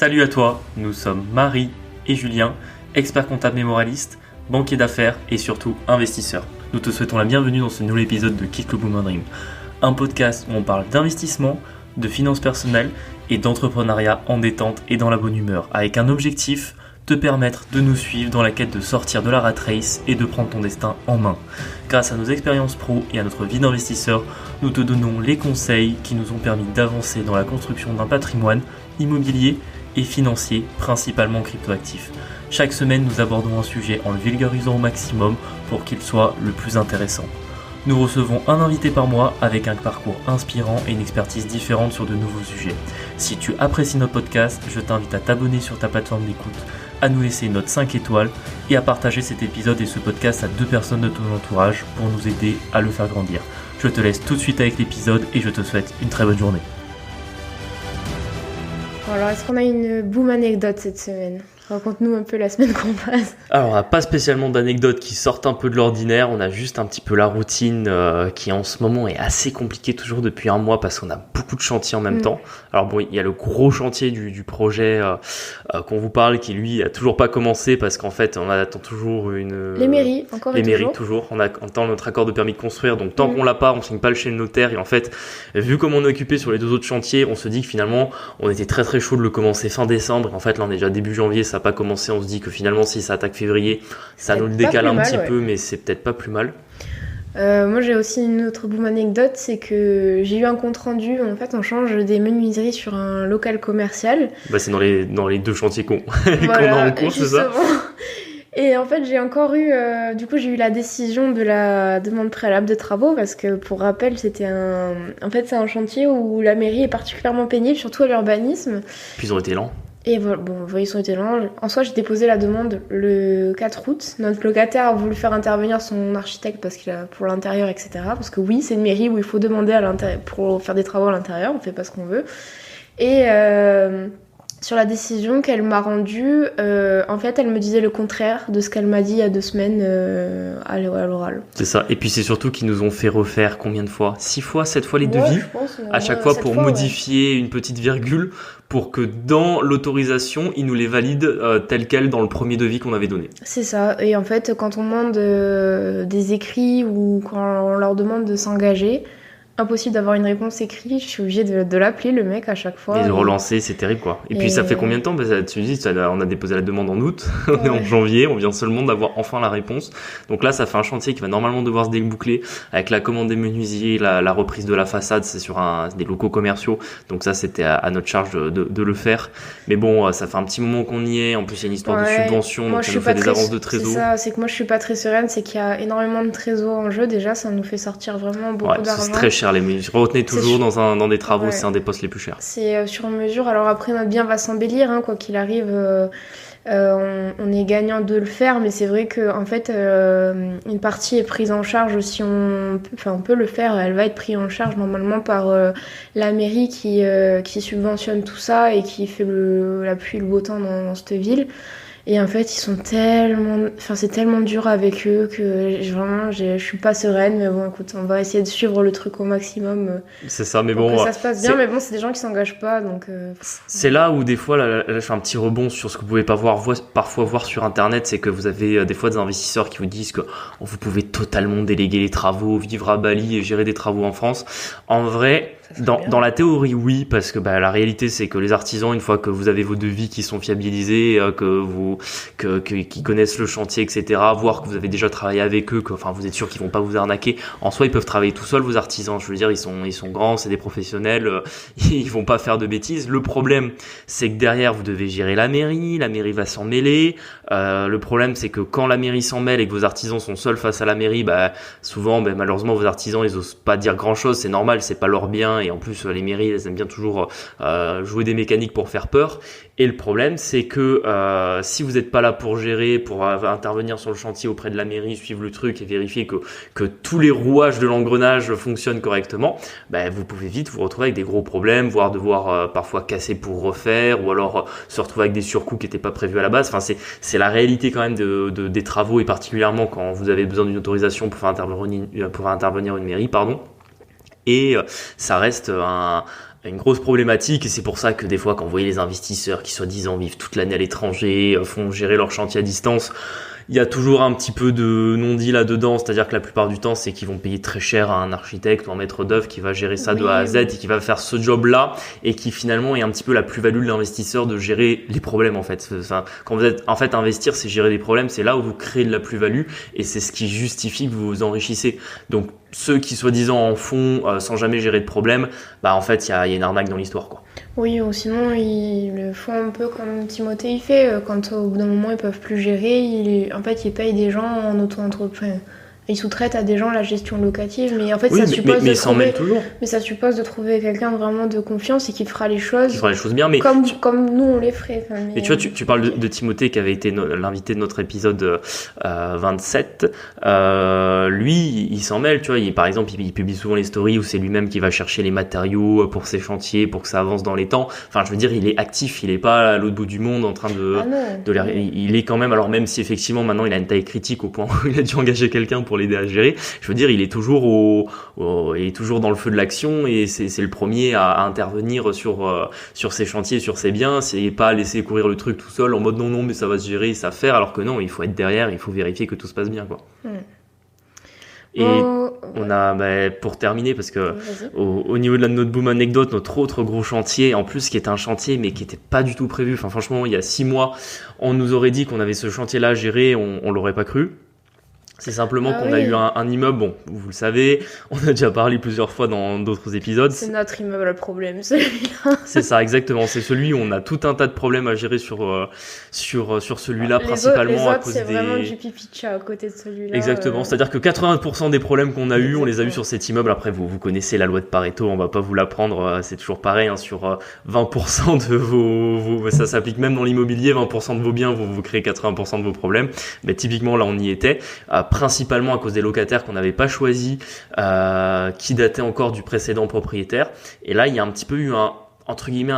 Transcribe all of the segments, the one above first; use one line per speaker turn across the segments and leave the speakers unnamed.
Salut à toi, nous sommes Marie et Julien, experts comptables et moralistes, banquiers d'affaires et surtout investisseurs. Nous te souhaitons la bienvenue dans ce nouvel épisode de Kick le Boom Dream, un podcast où on parle d'investissement, de finances personnelles et d'entrepreneuriat en détente et dans la bonne humeur, avec un objectif, te permettre de nous suivre dans la quête de sortir de la rat race et de prendre ton destin en main. Grâce à nos expériences pro et à notre vie d'investisseur, nous te donnons les conseils qui nous ont permis d'avancer dans la construction d'un patrimoine immobilier et financier, principalement cryptoactif. Chaque semaine, nous abordons un sujet en le vulgarisant au maximum pour qu'il soit le plus intéressant. Nous recevons un invité par mois avec un parcours inspirant et une expertise différente sur de nouveaux sujets. Si tu apprécies notre podcast, je t'invite à t'abonner sur ta plateforme d'écoute, à nous laisser une note 5 étoiles et à partager cet épisode et ce podcast à 2 personnes de ton entourage pour nous aider à le faire grandir. Je te laisse tout de suite avec l'épisode et je te souhaite une très bonne journée.
Alors, est-ce qu'on a une boom anecdote cette semaine ? Raconte-nous un peu la semaine qu'on passe.
Alors, on n'a pas spécialement d'anecdotes qui sortent un peu de l'ordinaire. On a juste un petit peu la routine qui, en ce moment, est assez compliquée toujours depuis un mois parce qu'on a beaucoup de chantiers en même temps. Alors bon, il y a le gros chantier du projet qu'on vous parle qui, lui, a toujours pas commencé parce qu'en fait, on attend toujours
les mairies, encore et toujours.
Les mairies, toujours. On attend notre accord de permis de construire. Donc, tant qu'on l'a pas, on signe pas le chez le notaire. Et en fait, vu comme on est occupé sur les 2 autres chantiers, on se dit que finalement, on était très très chaud de le commencer fin décembre. En fait, là, on est déjà début janvier, ça pas commencé, on se dit que finalement si ça attaque février, ça nous le décale un petit peu, mais c'est peut-être pas plus mal.
Moi j'ai aussi une autre boom anecdote, c'est que j'ai eu un compte rendu, en fait on change des menuiseries sur un local commercial.
C'est dans les 2 chantiers qu'on a en cours, c'est ça ?
Et en fait, j'ai encore eu, j'ai eu la décision de la demande préalable de travaux parce que, pour rappel, c'est un chantier où la mairie est particulièrement pénible, surtout à l'urbanisme.
Puis ils ont été lents.
Et voilà, ils ont été lents. En soi, j'ai déposé la demande le 4 août. Notre locataire a voulu faire intervenir son architecte parce qu'il a pour l'intérieur, etc. Parce que oui, c'est une mairie où il faut demander à l'intérieur pour faire des travaux à l'intérieur. On fait pas ce qu'on veut. Et sur la décision qu'elle m'a rendue, en fait, elle me disait le contraire de ce qu'elle m'a dit il y a 2 semaines à l'oral.
C'est ça. Et puis c'est surtout qu'ils nous ont fait refaire combien de fois ? 6 fois, 7 fois les devis,
je pense,
à chaque fois pour modifier une petite virgule pour que dans l'autorisation, ils nous les valident telles quelles dans le premier devis qu'on avait donné.
C'est ça. Et en fait, quand on demande des écrits ou quand on leur demande de s'engager, impossible d'avoir une réponse écrite, je suis obligée de l'appeler le mec à chaque fois.
Et de relancer, c'est terrible quoi. Et puis ça fait combien de temps ? Tu dis, on a déposé la demande en août, on est en janvier, on vient seulement d'avoir enfin la réponse. Donc là, ça fait un chantier qui va normalement devoir se déboucler avec la commande des menuisiers, la reprise de la façade, c'est sur des locaux commerciaux. Donc ça, c'était à notre charge de le faire. Mais bon, ça fait un petit moment qu'on y est. En plus, il y a une histoire de subvention, donc ça nous fait des avances de trésor.
C'est ça, c'est que moi je suis pas très sereine, c'est qu'il y a énormément de trésor en jeu. Déjà, ça nous fait sortir vraiment beaucoup d'argent. C'est
très cher. Les mesures. Retenez toujours dans des travaux, c'est un des postes les plus chers.
C'est sur mesure. Alors après, notre bien va s'embellir, quoi qu'il arrive. On est gagnant de le faire, mais c'est vrai que en fait, une partie est prise en charge si on peut le faire. Elle va être prise en charge normalement par la mairie qui subventionne tout ça et qui fait la pluie et le beau temps dans cette ville. Et en fait, c'est tellement dur avec eux que je suis pas sereine. Mais bon, écoute, on va essayer de suivre le truc au maximum.
C'est ça, mais bon.
Que ça se passe bien, mais bon, c'est des gens qui s'engagent pas, donc.
C'est là où des fois, là, je fais un petit rebond sur ce que vous pouvez parfois voir sur Internet, c'est que vous avez des fois des investisseurs qui vous disent que vous pouvez totalement déléguer les travaux, vivre à Bali et gérer des travaux en France. En vrai. Dans la théorie, oui, parce que la réalité, c'est que les artisans, une fois que vous avez vos devis qui sont fiabilisés, qui connaissent le chantier, etc., voire que vous avez déjà travaillé avec eux, vous êtes sûr qu'ils vont pas vous arnaquer. En soi, ils peuvent travailler tout seuls, vos artisans. Je veux dire, ils sont grands, c'est des professionnels, ils vont pas faire de bêtises. Le problème, c'est que derrière, vous devez gérer la mairie va s'en mêler. Le problème, c'est que quand la mairie s'en mêle et que vos artisans sont seuls face à la mairie, souvent, malheureusement, vos artisans, ils osent pas dire grand chose. C'est normal, c'est pas leur bien. Et en plus, les mairies, elles aiment bien toujours jouer des mécaniques pour faire peur. Et le problème, c'est que si vous n'êtes pas là pour gérer, pour intervenir sur le chantier auprès de la mairie, suivre le truc et vérifier que tous les rouages de l'engrenage fonctionnent correctement, vous pouvez vite vous retrouver avec des gros problèmes, voire devoir parfois casser pour refaire, ou alors se retrouver avec des surcoûts qui n'étaient pas prévus à la base. C'est la réalité quand même des travaux, et particulièrement quand vous avez besoin d'une autorisation pour faire intervenir une mairie, Et ça reste une grosse problématique, et c'est pour ça que des fois quand vous voyez les investisseurs qui soi-disant vivent toute l'année à l'étranger, font gérer leur chantier à distance, il y a toujours un petit peu de non-dit là-dedans, c'est-à-dire que la plupart du temps, c'est qu'ils vont payer très cher à un architecte ou un maître d'œuvre qui va gérer ça de A à Z et qui va faire ce job-là et qui finalement est un petit peu la plus-value de l'investisseur de gérer les problèmes en fait. Enfin, quand vous êtes en fait investir, c'est gérer des problèmes, c'est là où vous créez de la plus-value et c'est ce qui justifie que vous vous enrichissez. Donc ceux qui soi-disant en font sans jamais gérer de problème, bah en fait il y a une arnaque dans l'histoire quoi.
Oui, ou sinon ils le font un peu comme Timothée il fait, quand au bout d'un moment ils peuvent plus gérer, en fait ils payent des gens en auto-entreprise. Ils sous-traitent à des gens la gestion locative, mais en fait
Oui,
ça suppose
mais s'en mêlent toujours.
mais ça suppose de trouver quelqu'un vraiment de confiance et qui fera les choses,
bien, mais
comme nous on les ferait. Enfin,
mais tu vois, tu parles de Timothée qui avait été l'invité de notre épisode 27. Lui, il s'en mêle, tu vois. Par exemple, il publie souvent les stories où c'est lui-même qui va chercher les matériaux pour ses chantiers, pour que ça avance dans les temps. Enfin, je veux dire, il est actif, il est pas à l'autre bout du monde en train il est quand même, alors même si effectivement maintenant il a une taille critique au point où il a dû engager quelqu'un pour l'aider à gérer, je veux dire, il est toujours il est toujours dans le feu de l'action et c'est le premier à intervenir sur ses chantiers, sur ses biens. C'est pas laisser courir le truc tout seul en mode non mais ça va se gérer, ça va faire, alors que non, il faut être derrière, il faut vérifier que tout se passe bien quoi. Et on a pour terminer, parce que au niveau de la Note Boom anecdote, notre autre gros chantier, en plus qui était un chantier mais qui était pas du tout prévu, enfin franchement il y a 6 mois on nous aurait dit qu'on avait ce chantier là à gérer, on l'aurait pas cru. C'est simplement qu'on a eu un immeuble, bon, vous le savez, on a déjà parlé plusieurs fois dans d'autres épisodes.
C'est notre immeuble le problème, celui-là.
C'est ça, exactement. C'est celui où on a tout un tas de problèmes à gérer sur celui-là, principalement
les autres,
à cause
c'est vraiment du pipi de chat à côté de celui-là.
Exactement. C'est-à-dire que 80% des problèmes qu'on a eu, on les a eu sur cet immeuble. Après, vous connaissez la loi de Pareto, on va pas vous l'apprendre. C'est toujours pareil, hein, sur 20% de vos, ça s'applique même dans l'immobilier, 20% de vos biens, vous créez 80% de vos problèmes. Mais typiquement, là, on y était. Principalement à cause des locataires qu'on n'avait pas choisis, qui dataient encore du précédent propriétaire. Et là, il y a un petit peu eu entre guillemets,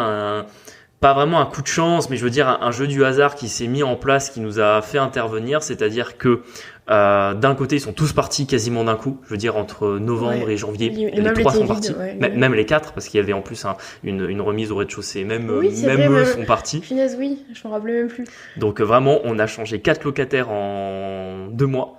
pas vraiment un coup de chance, mais je veux dire un jeu du hasard qui s'est mis en place, qui nous a fait intervenir. C'est-à-dire que d'un côté, ils sont tous partis quasiment d'un coup. Je veux dire, entre novembre et janvier, les 3 sont partis. Même les 4, parce qu'il y avait en plus une remise au rez-de-chaussée. Même eux sont partis.
Finesse, oui, je m'en rappelais même plus.
Donc vraiment, on a changé 4 locataires en 2 mois.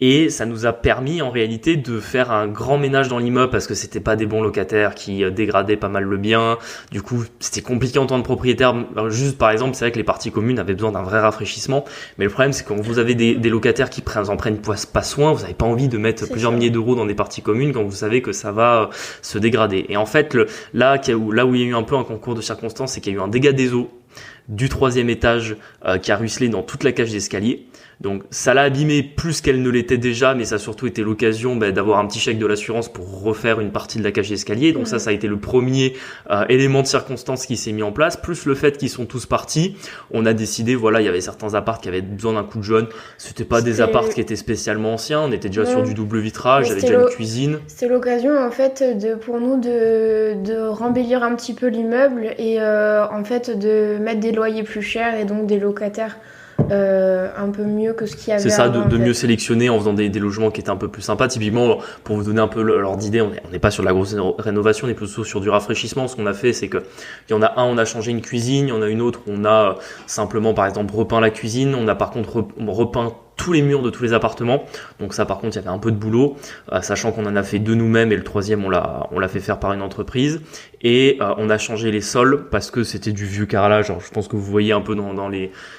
Et ça nous a permis en réalité de faire un grand ménage dans l'immeuble parce que c'était pas des bons locataires qui dégradaient pas mal le bien. Du coup, c'était compliqué en tant que propriétaire. Juste par exemple, c'est vrai que les parties communes avaient besoin d'un vrai rafraîchissement. Mais le problème, c'est quand vous avez des locataires qui en prennent pas soin, vous n'avez pas envie de mettre plusieurs milliers d'euros dans des parties communes quand vous savez que ça va se dégrader. Et en fait, là où il y a eu un peu un concours de circonstances, c'est qu'il y a eu un dégât des eaux du 3e étage qui a ruisselé dans toute la cage d'escalier. Donc ça l'a abîmé plus qu'elle ne l'était déjà, mais ça a surtout été l'occasion d'avoir un petit chèque de l'assurance pour refaire une partie de la cage d'escalier. Donc ça a été le premier élément de circonstance qui s'est mis en place, plus le fait qu'ils sont tous partis. On a décidé, il y avait certains apparts qui avaient besoin d'un coup de jeune. C'était pas des apparts qui étaient spécialement anciens, on était déjà sur du double vitrage, il y avait déjà une cuisine.
C'était l'occasion en fait pour nous de rembellir un petit peu l'immeuble et en fait de mettre des loyers plus chers et donc des locataires un peu mieux que ce qu'il y avait.
C'est ça,
avant,
de mieux sélectionner en faisant des logements qui étaient un peu plus sympas. Typiquement, pour vous donner un peu l'ordre d'idée, on n'est pas sur de la grosse rénovation, on est plutôt sur du rafraîchissement. Ce qu'on a fait, c'est que il y en a on a changé une cuisine, il y en a une autre, on a simplement par exemple repeint la cuisine, on a par contre repeint tous les murs de tous les appartements. Donc ça, par contre, il y avait un peu de boulot, sachant qu'on en a fait 2 nous-mêmes et le 3e, on l'a fait faire par une entreprise. Et on a changé les sols parce que c'était du vieux carrelage. Alors, je pense que vous voyez un peu dans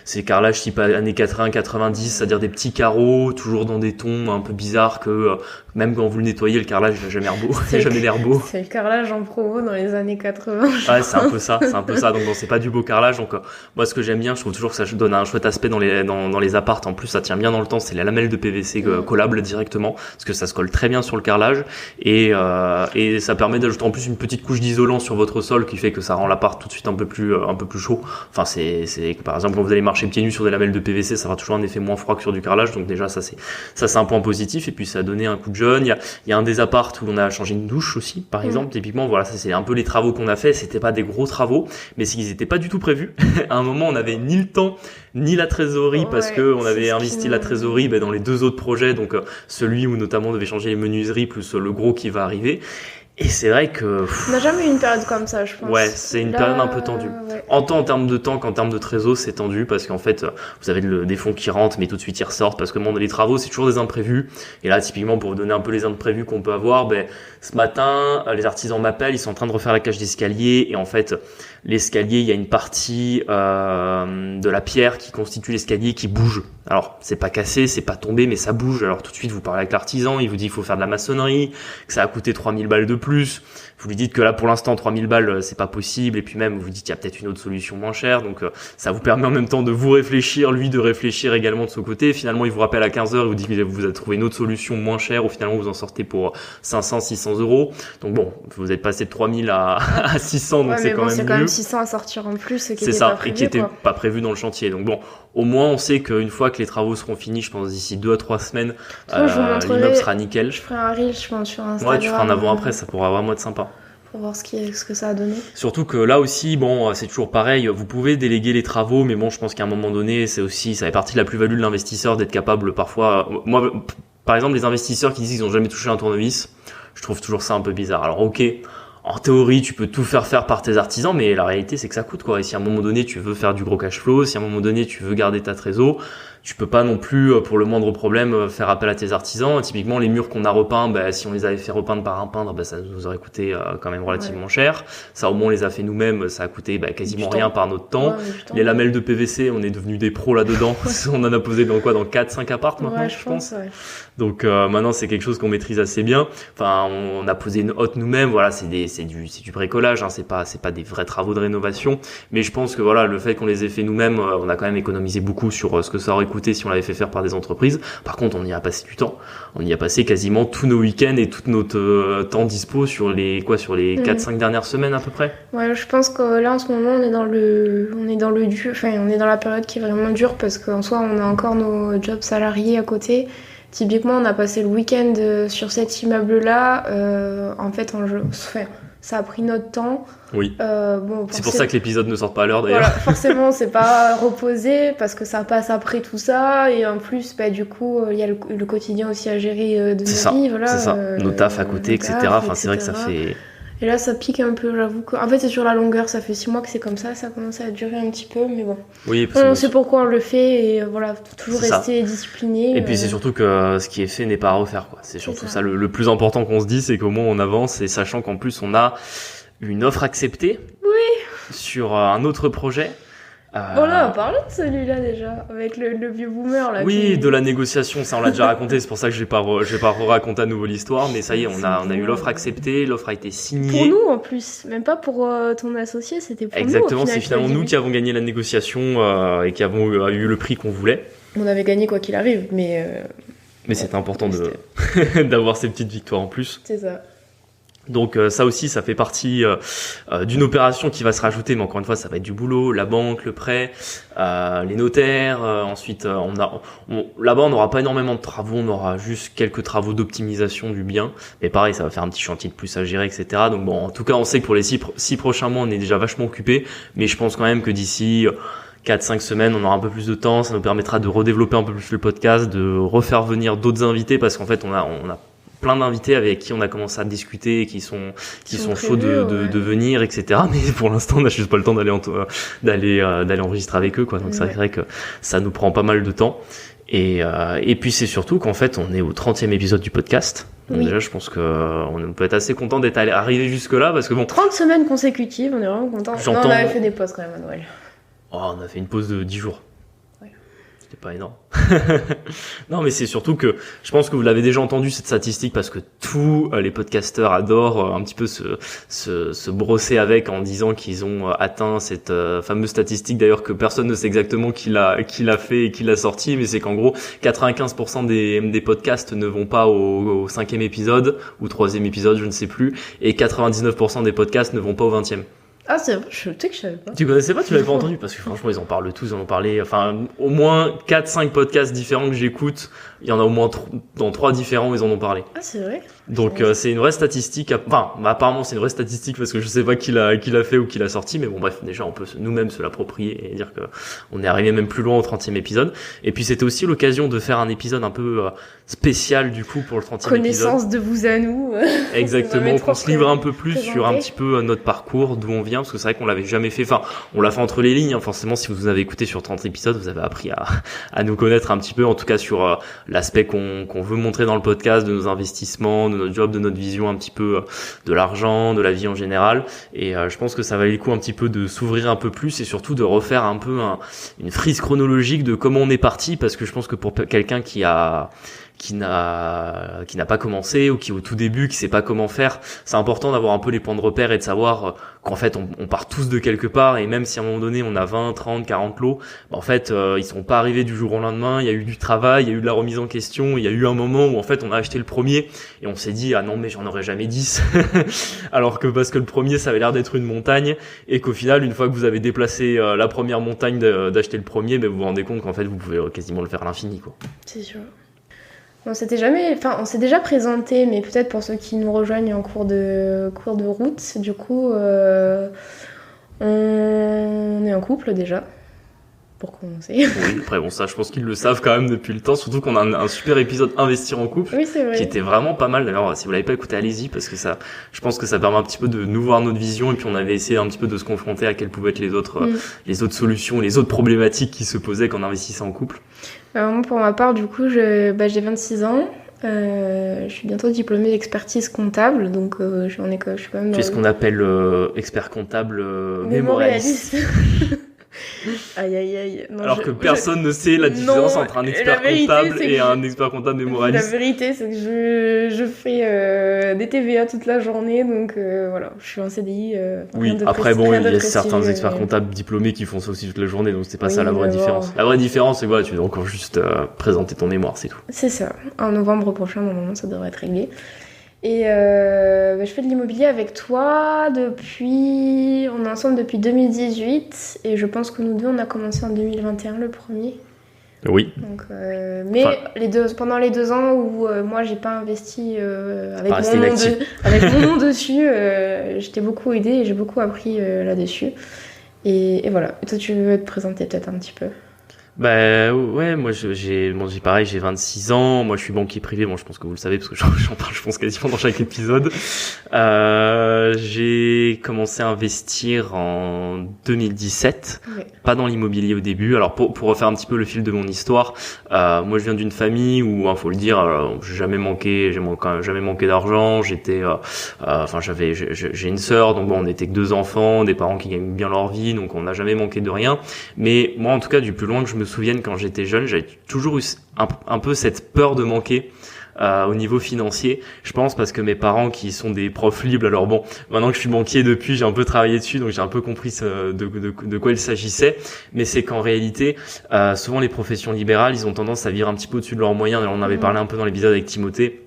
ces carrelages type années 80-90, c'est-à-dire des petits carreaux, toujours dans des tons un peu bizarres que même quand vous le nettoyez, le carrelage il n'a jamais l'air beau.
C'est le carrelage en promo dans les années 80.
Ouais, c'est un peu ça. Donc bon, c'est pas du beau carrelage. Donc moi, ce que j'aime bien, je trouve toujours que ça donne un chouette aspect dans les apparts. En plus, ça tient bien dans le temps. C'est la lamelle de PVC collable directement parce que ça se colle très bien sur le carrelage et ça permet d'ajouter en plus une petite couche d'isolant sur votre sol qui fait que ça rend l'appart tout de suite un peu plus chaud. Enfin, c'est par exemple quand vous allez marcher pieds nus sur des lamelles de PVC, ça aura toujours un effet moins froid que sur du carrelage. Donc déjà ça c'est un point positif et puis ça a donné un coup de jeune. Il y a un des apparts où on a changé une douche aussi, par exemple. Typiquement, voilà, ça c'est un peu les travaux qu'on a fait. C'était pas des gros travaux, mais c'est qu'ils étaient pas du tout prévus. À un moment, on n'avait ni le temps ni la trésorerie parce que on avait investi la trésorerie dans les 2 autres projets, donc celui où notamment on devait changer les menuiseries plus le gros qui va arriver. Et c'est vrai que...
On n'a jamais eu une période comme ça, je pense.
Ouais, c'est une période un peu tendue.
Ouais.
Tant en termes de temps qu'en termes de trésor, c'est tendu parce qu'en fait, vous avez des fonds qui rentrent, mais tout de suite ils ressortent parce que les travaux, c'est toujours des imprévus. Et là, typiquement, pour vous donner un peu les imprévus qu'on peut avoir, ce matin, les artisans m'appellent, ils sont en train de refaire la cage d'escalier et en fait, l'escalier, il y a une partie de la pierre qui constitue l'escalier qui bouge. Alors, c'est pas cassé, c'est pas tombé, mais ça bouge. Alors tout de suite, vous parlez avec l'artisan, il vous dit qu'il faut faire de la maçonnerie, que ça a coûté 3000 balles de plus. Vous lui dites que là, pour l'instant, 3000 balles, c'est pas possible. Et puis même, vous dites qu'il y a peut-être une autre solution moins chère. Donc, ça vous permet en même temps de vous réfléchir, lui de réfléchir également de son côté. Finalement, il vous rappelle à 15h, il vous dit que vous avez trouvé une autre solution moins chère, ou finalement, vous en sortez pour 500, 600 euros. Donc bon, vous êtes passé de 3000 à 600, donc c'est quand même mieux.
C'est quand même 600 à sortir en plus, qui
c'est
était
ça,
pas prévu,
et qui était pas prévu dans le chantier. Donc bon, au moins, on sait qu'une fois que les travaux seront finis, je pense d'ici 2 à 3 semaines, l'immeuble sera nickel.
Je ferai un reel, je pense, sur Instagram.
Ouais, tu feras un avant-après, ça pourra vraiment être sympa.
Pour voir ce que ça a donné.
Surtout que là aussi, c'est toujours pareil, vous pouvez déléguer les travaux, mais bon, je pense qu'à un moment donné, ça fait partie de la plus-value de l'investisseur d'être capable parfois, moi, par exemple, les investisseurs qui disent qu'ils n'ont jamais touché un tournevis, je trouve toujours ça un peu bizarre. Alors ok, en théorie, tu peux tout faire par tes artisans, mais la réalité, c'est que ça coûte, quoi. Et si à un moment donné, tu veux faire du gros cash flow, si à un moment donné, tu veux garder ta trésor, tu peux pas non plus, pour le moindre problème, faire appel à tes artisans. Typiquement, les murs qu'on a repeints, si on les avait fait repeindre par un peintre, ça nous aurait coûté quand même relativement cher. Ça, au moins, on les a fait nous-mêmes, ça a coûté quasiment rien par notre temps. Les lamelles de PVC, on est devenus des pros là-dedans. On en a posé dans 4-5 appartes maintenant, je pense. Ouais. Donc maintenant, c'est quelque chose qu'on maîtrise assez bien. Enfin, on a posé une hotte nous-mêmes. Voilà, c'est du bricolage, hein, c'est pas des vrais travaux de rénovation. Mais je pense que voilà, le fait qu'on les ait fait nous-mêmes, on a quand même économisé beaucoup sur ce que ça aurait coûté si on l'avait fait faire par des entreprises. Par contre, on y a passé du temps. On y a passé quasiment tous nos week-ends et tout notre temps dispo sur les 4-5 dernières semaines à peu près.
Ouais, je pense que là en ce moment on est dans la période qui est vraiment dure parce qu'en soi on a encore nos jobs salariés à côté. Typiquement, on a passé le week-end sur cet immeuble-là. En fait, ça a pris notre temps.
Oui. C'est pour ça que l'épisode ne sort pas à l'heure d'ailleurs.
Voilà, forcément, c'est pas reposé parce que ça passe après tout ça. Et en plus, du coup, il y a le quotidien aussi à gérer de nos vies. Voilà,
c'est ça. Nos tafs à côté, etc. Enfin, c'est vrai que ça fait...
Et là, ça pique un peu, j'avoue que... En fait, c'est sur la longueur, ça fait 6 mois que c'est comme ça commence à durer un petit peu, mais bon.
Oui,
on sait pourquoi on le fait, et voilà, toujours rester discipliné.
Et puis c'est surtout que ce qui est fait n'est pas à refaire, quoi. C'est surtout ça le plus important qu'on se dit, c'est qu'au moins on avance, et sachant qu'en plus on a une offre acceptée sur un autre projet.
On a parlé de celui-là déjà, avec le vieux boomer là.
Oui, de la négociation, ça on l'a déjà raconté, c'est pour ça que je vais pas raconter à nouveau l'histoire, mais ça y est, on a eu l'offre acceptée, l'offre a été signée.
Pour nous en plus, même pas pour ton associé, c'était pour nous.
Exactement, c'est finalement nous qui avons gagné la négociation et qui avons eu le prix qu'on voulait.
On avait gagné quoi qu'il arrive, mais
c'était important d'avoir ces petites victoires en plus.
C'est ça.
Donc ça aussi, ça fait partie d'une opération qui va se rajouter, mais encore une fois, ça va être du boulot, la banque, le prêt, les notaires. Ensuite, là-bas, on n'aura pas énormément de travaux, on aura juste quelques travaux d'optimisation du bien. Mais pareil, ça va faire un petit chantier de plus à gérer, etc. Donc bon, en tout cas, on sait que pour les 6 prochains mois, on est déjà vachement occupé, mais je pense quand même que d'ici 4-5 semaines, on aura un peu plus de temps, ça nous permettra de redévelopper un peu plus le podcast, de refaire venir d'autres invités, parce qu'en fait, on a plein d'invités avec qui on a commencé à discuter, qui sont chauds de venir, etc. Mais pour l'instant, on n'a juste pas le temps d'aller enregistrer avec eux, quoi. Donc c'est vrai que ça nous prend pas mal de temps. Et puis c'est surtout qu'en fait, on est au 30e épisode du podcast. Donc déjà, je pense qu'on peut être assez content d'être arrivé jusque là, parce que bon.
30 semaines consécutives, on est vraiment content. On avait fait des pauses quand même à Noël.
Oh, on a fait une pause de 10 jours. C'était pas énorme. Non, mais c'est surtout que je pense que vous l'avez déjà entendu cette statistique, parce que tous les podcasteurs adorent un petit peu se brosser avec en disant qu'ils ont atteint cette fameuse statistique, d'ailleurs que personne ne sait exactement qui l'a fait et qui l'a sorti, mais c'est qu'en gros 95% des podcasts ne vont pas au 5e épisode ou 3e épisode, je ne sais plus, et 99% des podcasts ne vont pas au 20e.
Ah, c'est vrai, tu sais que je savais pas.
Tu connaissais pas, tu l'avais pas entendu? Parce que franchement, ils en parlent tous, ils en ont parlé, enfin, au moins 4-5 podcasts différents que j'écoute. Il y en a au moins dans 3 différents où ils en ont parlé.
Ah, c'est vrai?
Donc, c'est une vraie statistique. Enfin, apparemment, c'est une vraie statistique parce que je sais pas qui l'a fait ou qui l'a sorti. Mais bon, bref, déjà, on peut nous-mêmes se l'approprier et dire que on est arrivé même plus loin au 30e épisode. Et puis, c'était aussi l'occasion de faire un épisode un peu spécial, du coup, pour le 30e épisode.
Connaissance de vous à nous.
Exactement, qu'on se livre un peu plus sur un petit peu notre parcours, d'où on vient, parce que c'est vrai qu'on l'avait jamais fait. Enfin, on l'a fait entre les lignes, hein. Forcément, si vous avez écouté sur 30 épisodes, vous avez appris à nous connaître un petit peu, en tout cas sur l'aspect qu'on veut montrer dans le podcast, de nos investissements, de notre job, de notre vision un petit peu de l'argent, de la vie en général. Et je pense que ça valait le coup un petit peu de s'ouvrir un peu plus et surtout de refaire un peu une frise chronologique de comment on est parti, parce que je pense que pour quelqu'un qui n'a pas commencé ou qui est au tout début, qui sait pas comment faire, c'est important d'avoir un peu les points de repère et de savoir qu'en fait on part tous de quelque part, et même si à un moment donné on a 20, 30, 40 lots, en fait ils sont pas arrivés du jour au lendemain, il y a eu du travail, il y a eu de la remise en question, il y a eu un moment où en fait on a acheté le premier et on s'est dit ah non mais j'en aurais jamais 10 alors que parce que le premier ça avait l'air d'être une montagne, et qu'au final une fois que vous avez déplacé la première montagne d'acheter le premier, vous vous rendez compte qu'en fait vous pouvez quasiment le faire à l'infini, quoi.
C'est sûr. On s'est déjà présenté, mais peut-être pour ceux qui nous rejoignent en cours de route, du coup, on est en couple déjà, pour commencer.
Oui, après bon, ça je pense qu'ils le savent quand même depuis le temps, surtout qu'on a un super épisode Investir en couple,
oui, c'est vrai,
qui était vraiment pas mal. D'ailleurs, si vous l'avez pas écouté, allez-y, parce que ça, je pense que ça permet un petit peu de nous voir notre vision, et puis on avait essayé un petit peu de se confronter à quelles pouvaient être les autres solutions, les autres problématiques qui se posaient quand on investissait en couple.
Moi, pour ma part, du coup, j'ai 26 ans. Je suis bientôt diplômée d'expertise comptable, donc je suis quand même...
Tu es ce qu'on appelle expert comptable
mémorialiste. Aïe aïe aïe. Non,
alors que personne ne sait la différence entre un expert comptable et un expert comptable mémorialiste.
La vérité, c'est que je fais des TVA toute la journée, donc voilà, je suis en CDI.
Oui, après bon, il y a certains experts comptables diplômés qui font ça aussi toute la journée, donc c'est pas ça la vraie différence. La vraie différence, c'est que voilà, tu dois encore juste présenter ton mémoire, c'est tout.
C'est ça. En novembre prochain, normalement, ça devrait être réglé. Et je fais de l'immobilier avec toi on est ensemble depuis 2018, et je pense que nous deux on a commencé en 2021 le premier.
Oui.
Donc, mais pendant les 2 ans où moi j'ai pas investi avec mon nom dessus, je t'ai beaucoup aidé et j'ai beaucoup appris là-dessus. Et voilà. Et toi, tu veux te présenter peut-être un petit peu?
Bah ouais, moi j'ai 26 ans, moi je suis banquier privé, je pense que vous le savez parce que j'en parle je pense quasiment dans chaque épisode. J'ai commencé à investir en 2017, ouais. Pas dans l'immobilier au début. Alors pour refaire un petit peu le fil de mon histoire, moi je viens d'une famille où faut le dire, j'ai jamais manqué d'argent, j'ai une sœur, donc on était que 2 enfants, des parents qui gagnent bien leur vie, donc on n'a jamais manqué de rien. Mais moi en tout cas, du plus loin que je me souvienne, quand j'étais jeune, j'avais toujours eu un peu cette peur de manquer au niveau financier, je pense, parce que mes parents qui sont des profs libres, alors bon, maintenant que je suis banquier depuis, j'ai un peu travaillé dessus, donc j'ai un peu compris de quoi il s'agissait, mais c'est qu'en réalité, souvent les professions libérales, ils ont tendance à vivre un petit peu au-dessus de leurs moyens. On avait parlé un peu dans l'épisode avec Timothée,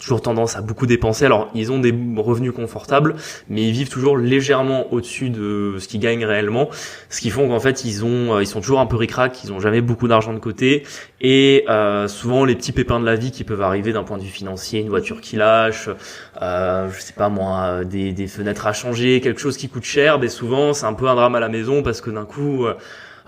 toujours tendance à beaucoup dépenser. Alors ils ont des revenus confortables, mais ils vivent toujours légèrement au-dessus de ce qu'ils gagnent réellement, ce qui font qu'en fait ils sont toujours un peu ric-rac, ils ont jamais beaucoup d'argent de côté, et souvent les petits pépins de la vie qui peuvent arriver d'un point de vue financier, une voiture qui lâche, je sais pas moi, des fenêtres à changer, quelque chose qui coûte cher, souvent c'est un peu un drame à la maison, parce que d'un coup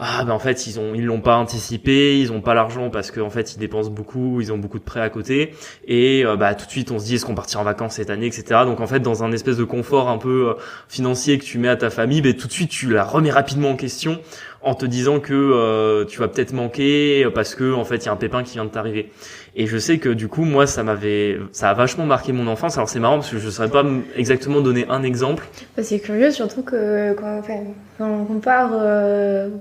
en fait ils l'ont pas anticipé, ils ont pas l'argent parce que en fait ils dépensent beaucoup, ils ont beaucoup de prêts à côté, et tout de suite on se dit est-ce qu'on partira en vacances cette année, etc. Donc en fait dans un espèce de confort un peu financier que tu mets à ta famille, tout de suite tu la remets rapidement en question en te disant que tu vas peut-être manquer parce que en fait il y a un pépin qui vient de t'arriver. Et je sais que du coup moi ça a vachement marqué mon enfance. Alors c'est marrant parce que je saurais pas exactement donner un exemple.
C'est curieux, surtout que quand on compare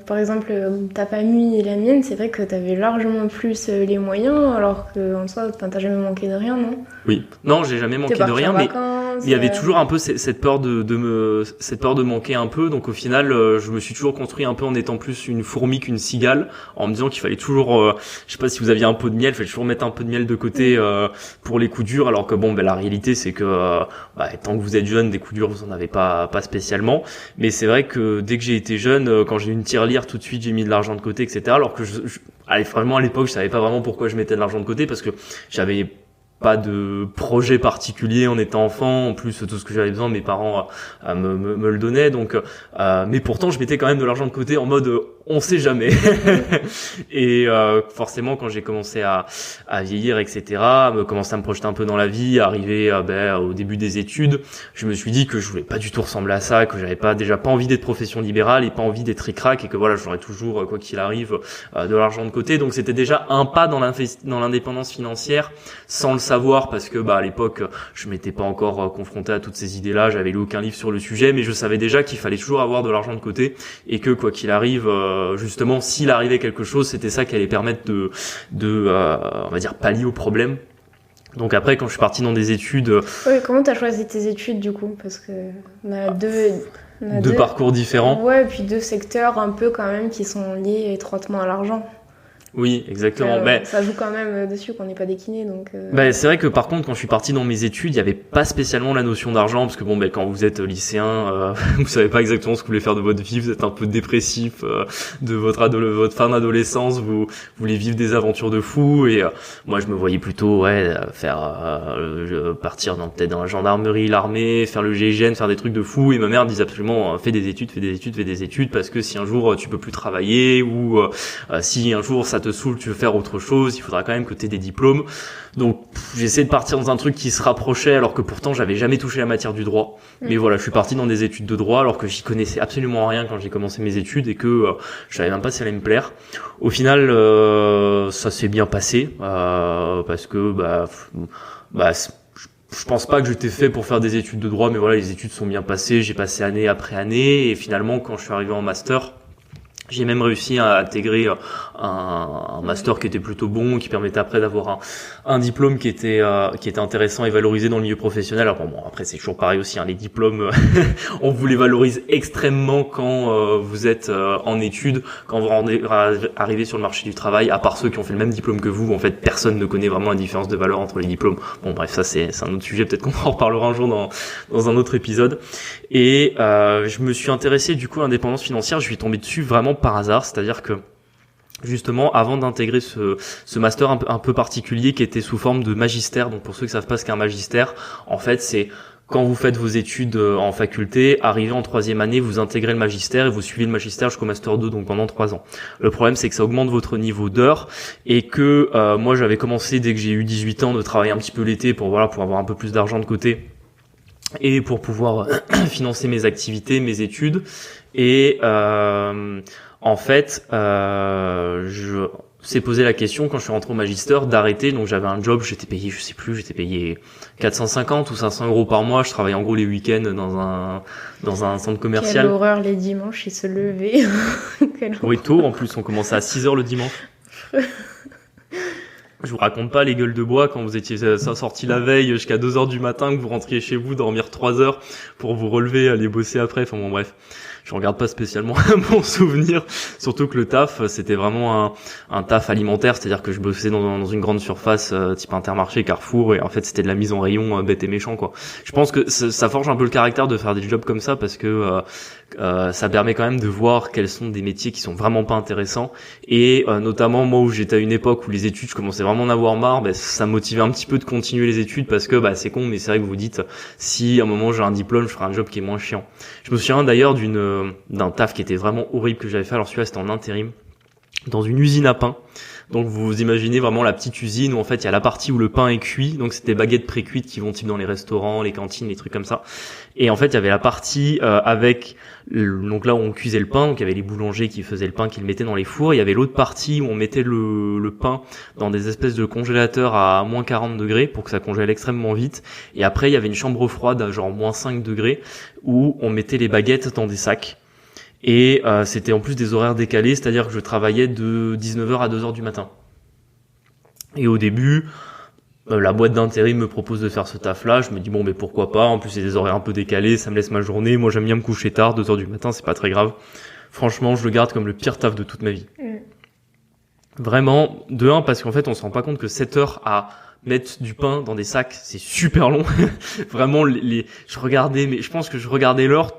par exemple ta famille et la mienne, c'est vrai que t'avais largement plus les moyens, alors que en soi t'as jamais manqué de rien, non?
Oui, non, j'ai jamais manqué de rien, mais Il y avait toujours un peu cette peur cette peur de manquer un peu. Donc au final, je me suis toujours construit un peu en étant plus une fourmi qu'une cigale, en me disant qu'il fallait toujours, je sais pas si vous aviez un pot de miel, il fallait toujours mettre un peu de miel de côté pour les coups durs. Alors que bon, la réalité c'est que tant que vous êtes jeune, des coups durs vous en avez pas spécialement. Mais c'est vrai que dès que j'ai été jeune, quand j'ai eu une tirelire, tout de suite j'ai mis de l'argent de côté, etc. Alors que vraiment à l'époque, je savais pas vraiment pourquoi je mettais de l'argent de côté, parce que j'avais pas de projet particulier en étant enfant. En plus, tout ce que j'avais besoin, mes parents me le donnaient. Donc, mais pourtant, je mettais quand même de l'argent de côté en mode on sait jamais. Et forcément, quand j'ai commencé à vieillir, etc., commencer à me projeter un peu dans la vie, arriver au début des études, je me suis dit que je voulais pas du tout ressembler à ça, que j'avais déjà pas envie d'être profession libérale et pas envie d'être ric-rac, et que voilà, j'aurais toujours, quoi qu'il arrive, de l'argent de côté. Donc c'était déjà un pas dans l'indépendance financière, sans le savoir, parce que à l'époque je m'étais pas encore confronté à toutes ces idées-là, j'avais lu aucun livre sur le sujet, mais je savais déjà qu'il fallait toujours avoir de l'argent de côté, et que quoi qu'il arrive, justement, s'il arrivait quelque chose, c'était ça qui allait permettre de on va dire pallier au problème. Donc après, quand je suis parti dans des études,
comment t'as choisi tes études du coup, parce que on a deux
parcours différents.
Ouais, et puis deux secteurs un peu quand même qui sont liés étroitement à l'argent.
Oui, exactement.
Ça joue quand même dessus qu'on n'est pas des kinés, donc.
C'est vrai que par contre, quand je suis parti dans mes études, il y avait pas spécialement la notion d'argent, parce que quand vous êtes lycéen, vous savez pas exactement ce que vous voulez faire de votre vie, vous êtes un peu dépressif de votre fin d'adolescence, vous voulez vivre des aventures de fou, et moi je me voyais plutôt partir peut-être dans la gendarmerie, l'armée, faire le GIGN, faire des trucs de fou, et ma mère disait absolument fais des études, parce que si un jour tu peux plus travailler, ou si un jour ça te saoule, tu veux faire autre chose, il faudra quand même que tu aies des diplômes. Donc j'ai essayé de partir dans un truc qui se rapprochait, alors que pourtant j'avais jamais touché la matière du droit. Mais voilà, je suis parti dans des études de droit alors que j'y connaissais absolument rien quand j'ai commencé mes études, et que je savais même pas si ça allait me plaire. Au final, ça s'est bien passé, parce que je pense pas que j'étais fait pour faire des études de droit, mais voilà, les études sont bien passées, j'ai passé année après année, et finalement quand je suis arrivé en master, j'ai même réussi à intégrer un master qui était plutôt bon, qui permettait après d'avoir un diplôme qui était intéressant et valorisé dans le milieu professionnel. Alors bon, après c'est toujours pareil aussi, les diplômes, on vous les valorise extrêmement quand vous êtes en études, quand vous arrivez sur le marché du travail, à part ceux qui ont fait le même diplôme que vous. En fait, personne ne connaît vraiment la différence de valeur entre les diplômes. Bon bref, ça c'est un autre sujet, peut-être qu'on en reparlera un jour dans un autre épisode. Et je me suis intéressé du coup à l'indépendance financière, je suis tombé dessus vraiment par hasard, c'est-à-dire que justement, avant d'intégrer ce master un peu particulier qui était sous forme de magistère, donc pour ceux qui savent pas ce qu'est un magistère, en fait c'est quand vous faites vos études en faculté, arrivé en 3e année, vous intégrez le magistère et vous suivez le magistère jusqu'au master 2, donc pendant 3 ans. Le problème, c'est que ça augmente votre niveau d'heures, et que moi j'avais commencé dès que j'ai eu 18 ans de travailler un petit peu l'été pour avoir un peu plus d'argent de côté et pour pouvoir financer mes activités, mes études. Et en fait, je s'est posé la question quand je suis rentré au magister d'arrêter. Donc j'avais un job, j'étais payé 450 ou 500 euros par mois. Je travaillais en gros les week-ends dans un centre commercial.
Quelle horreur, les dimanches, il se levait.
Oui, tôt, en plus on commençait à 6h le dimanche. Je vous raconte pas les gueules de bois quand vous étiez sortis la veille jusqu'à 2h du matin, que vous rentriez chez vous, dormir 3 heures pour vous relever, aller bosser après. Enfin bon, bref. Je regarde pas spécialement un bon souvenir, surtout que le taf, c'était vraiment un taf alimentaire, c'est-à-dire que je bossais dans une grande surface type Intermarché, Carrefour, et en fait c'était de la mise en rayon bête et méchant quoi. Je pense que ça forge un peu le caractère de faire des jobs comme ça, parce que ça permet quand même de voir quels sont des métiers qui sont vraiment pas intéressants, et notamment moi où j'étais à une époque où les études, je commençais vraiment à en avoir marre, ça me motivait un petit peu de continuer les études, parce que c'est con, mais c'est vrai que vous vous dites, si à un moment j'ai un diplôme, je ferai un job qui est moins chiant. Je me souviens d'ailleurs d'un taf qui était vraiment horrible que j'avais fait. Alors celui-là c'était en intérim dans une usine à pain. Donc vous imaginez vraiment la petite usine où en fait il y a la partie où le pain est cuit, donc c'était des baguettes pré-cuites qui vont type dans les restaurants, les cantines, les trucs comme ça. Et en fait il y avait la partie avec donc là où on cuisait le pain, donc il y avait les boulangers qui faisaient le pain, qui le mettaient dans les fours. Il y avait l'autre partie où on mettait le pain dans des espèces de congélateurs à moins 40 degrés pour que ça congèle extrêmement vite. Et après il y avait une chambre froide à genre moins 5 degrés où on mettait les baguettes dans des sacs. Et c'était en plus des horaires décalés, c'est-à-dire que je travaillais de 19h à 2h du matin. Et au début, La boîte d'intérim me propose de faire ce taf-là, je me dis bon mais pourquoi pas, en plus c'est des horaires un peu décalés, ça me laisse ma journée, moi j'aime bien me coucher tard, 2h du matin, c'est pas très grave. Franchement, je le garde comme le pire taf de toute ma vie. Vraiment, de un, parce qu'en fait on se rend pas compte que 7 heures à mettre du pain dans des sacs, c'est super long. Vraiment, je regardais, mais je pense que je regardais l'heure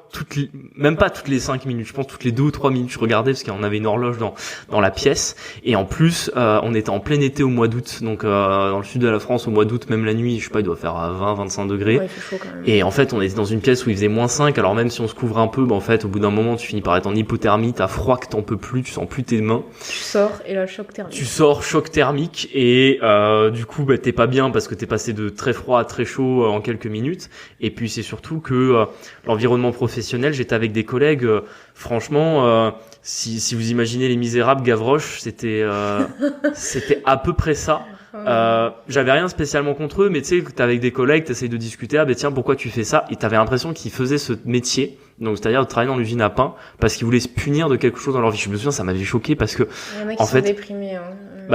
même pas toutes les 5 minutes, je pense toutes les 2 ou 3 minutes je regardais parce qu'on avait une horloge dans la pièce. Et en plus, on était en plein été au mois d'août, donc dans le sud de la France au mois d'août, même la nuit, je sais pas, il doit faire 20-25 degrés.
Ouais, il fait chaud quand même.
Et en fait, on était dans une pièce où il faisait -5, alors même si on se couvre un peu, en fait, au bout d'un moment, tu finis par être en hypothermie, t'as froid que t'en peux plus, tu sens plus tes mains.
Tu sors et là, choc thermique.
Tu sors, choc thermique, et du coup, t'es pas bien parce que t'es passé de très froid à très chaud en quelques minutes. Et puis c'est surtout que l'environnement professionnel, j'étais avec des collègues, franchement, si vous imaginez Les Misérables, Gavroche, c'était à peu près ça. J'avais rien spécialement contre eux, mais tu sais, t'es avec des collègues, t'essayes de discuter, tiens, pourquoi tu fais ça? Et t'avais l'impression qu'ils faisaient ce métier, donc c'est-à-dire de travailler dans l'usine à pain, parce qu'ils voulaient se punir de quelque chose dans leur vie. Je me souviens, ça m'avait choqué parce que,
il y en a qui
en
sont
fait,
déprimés.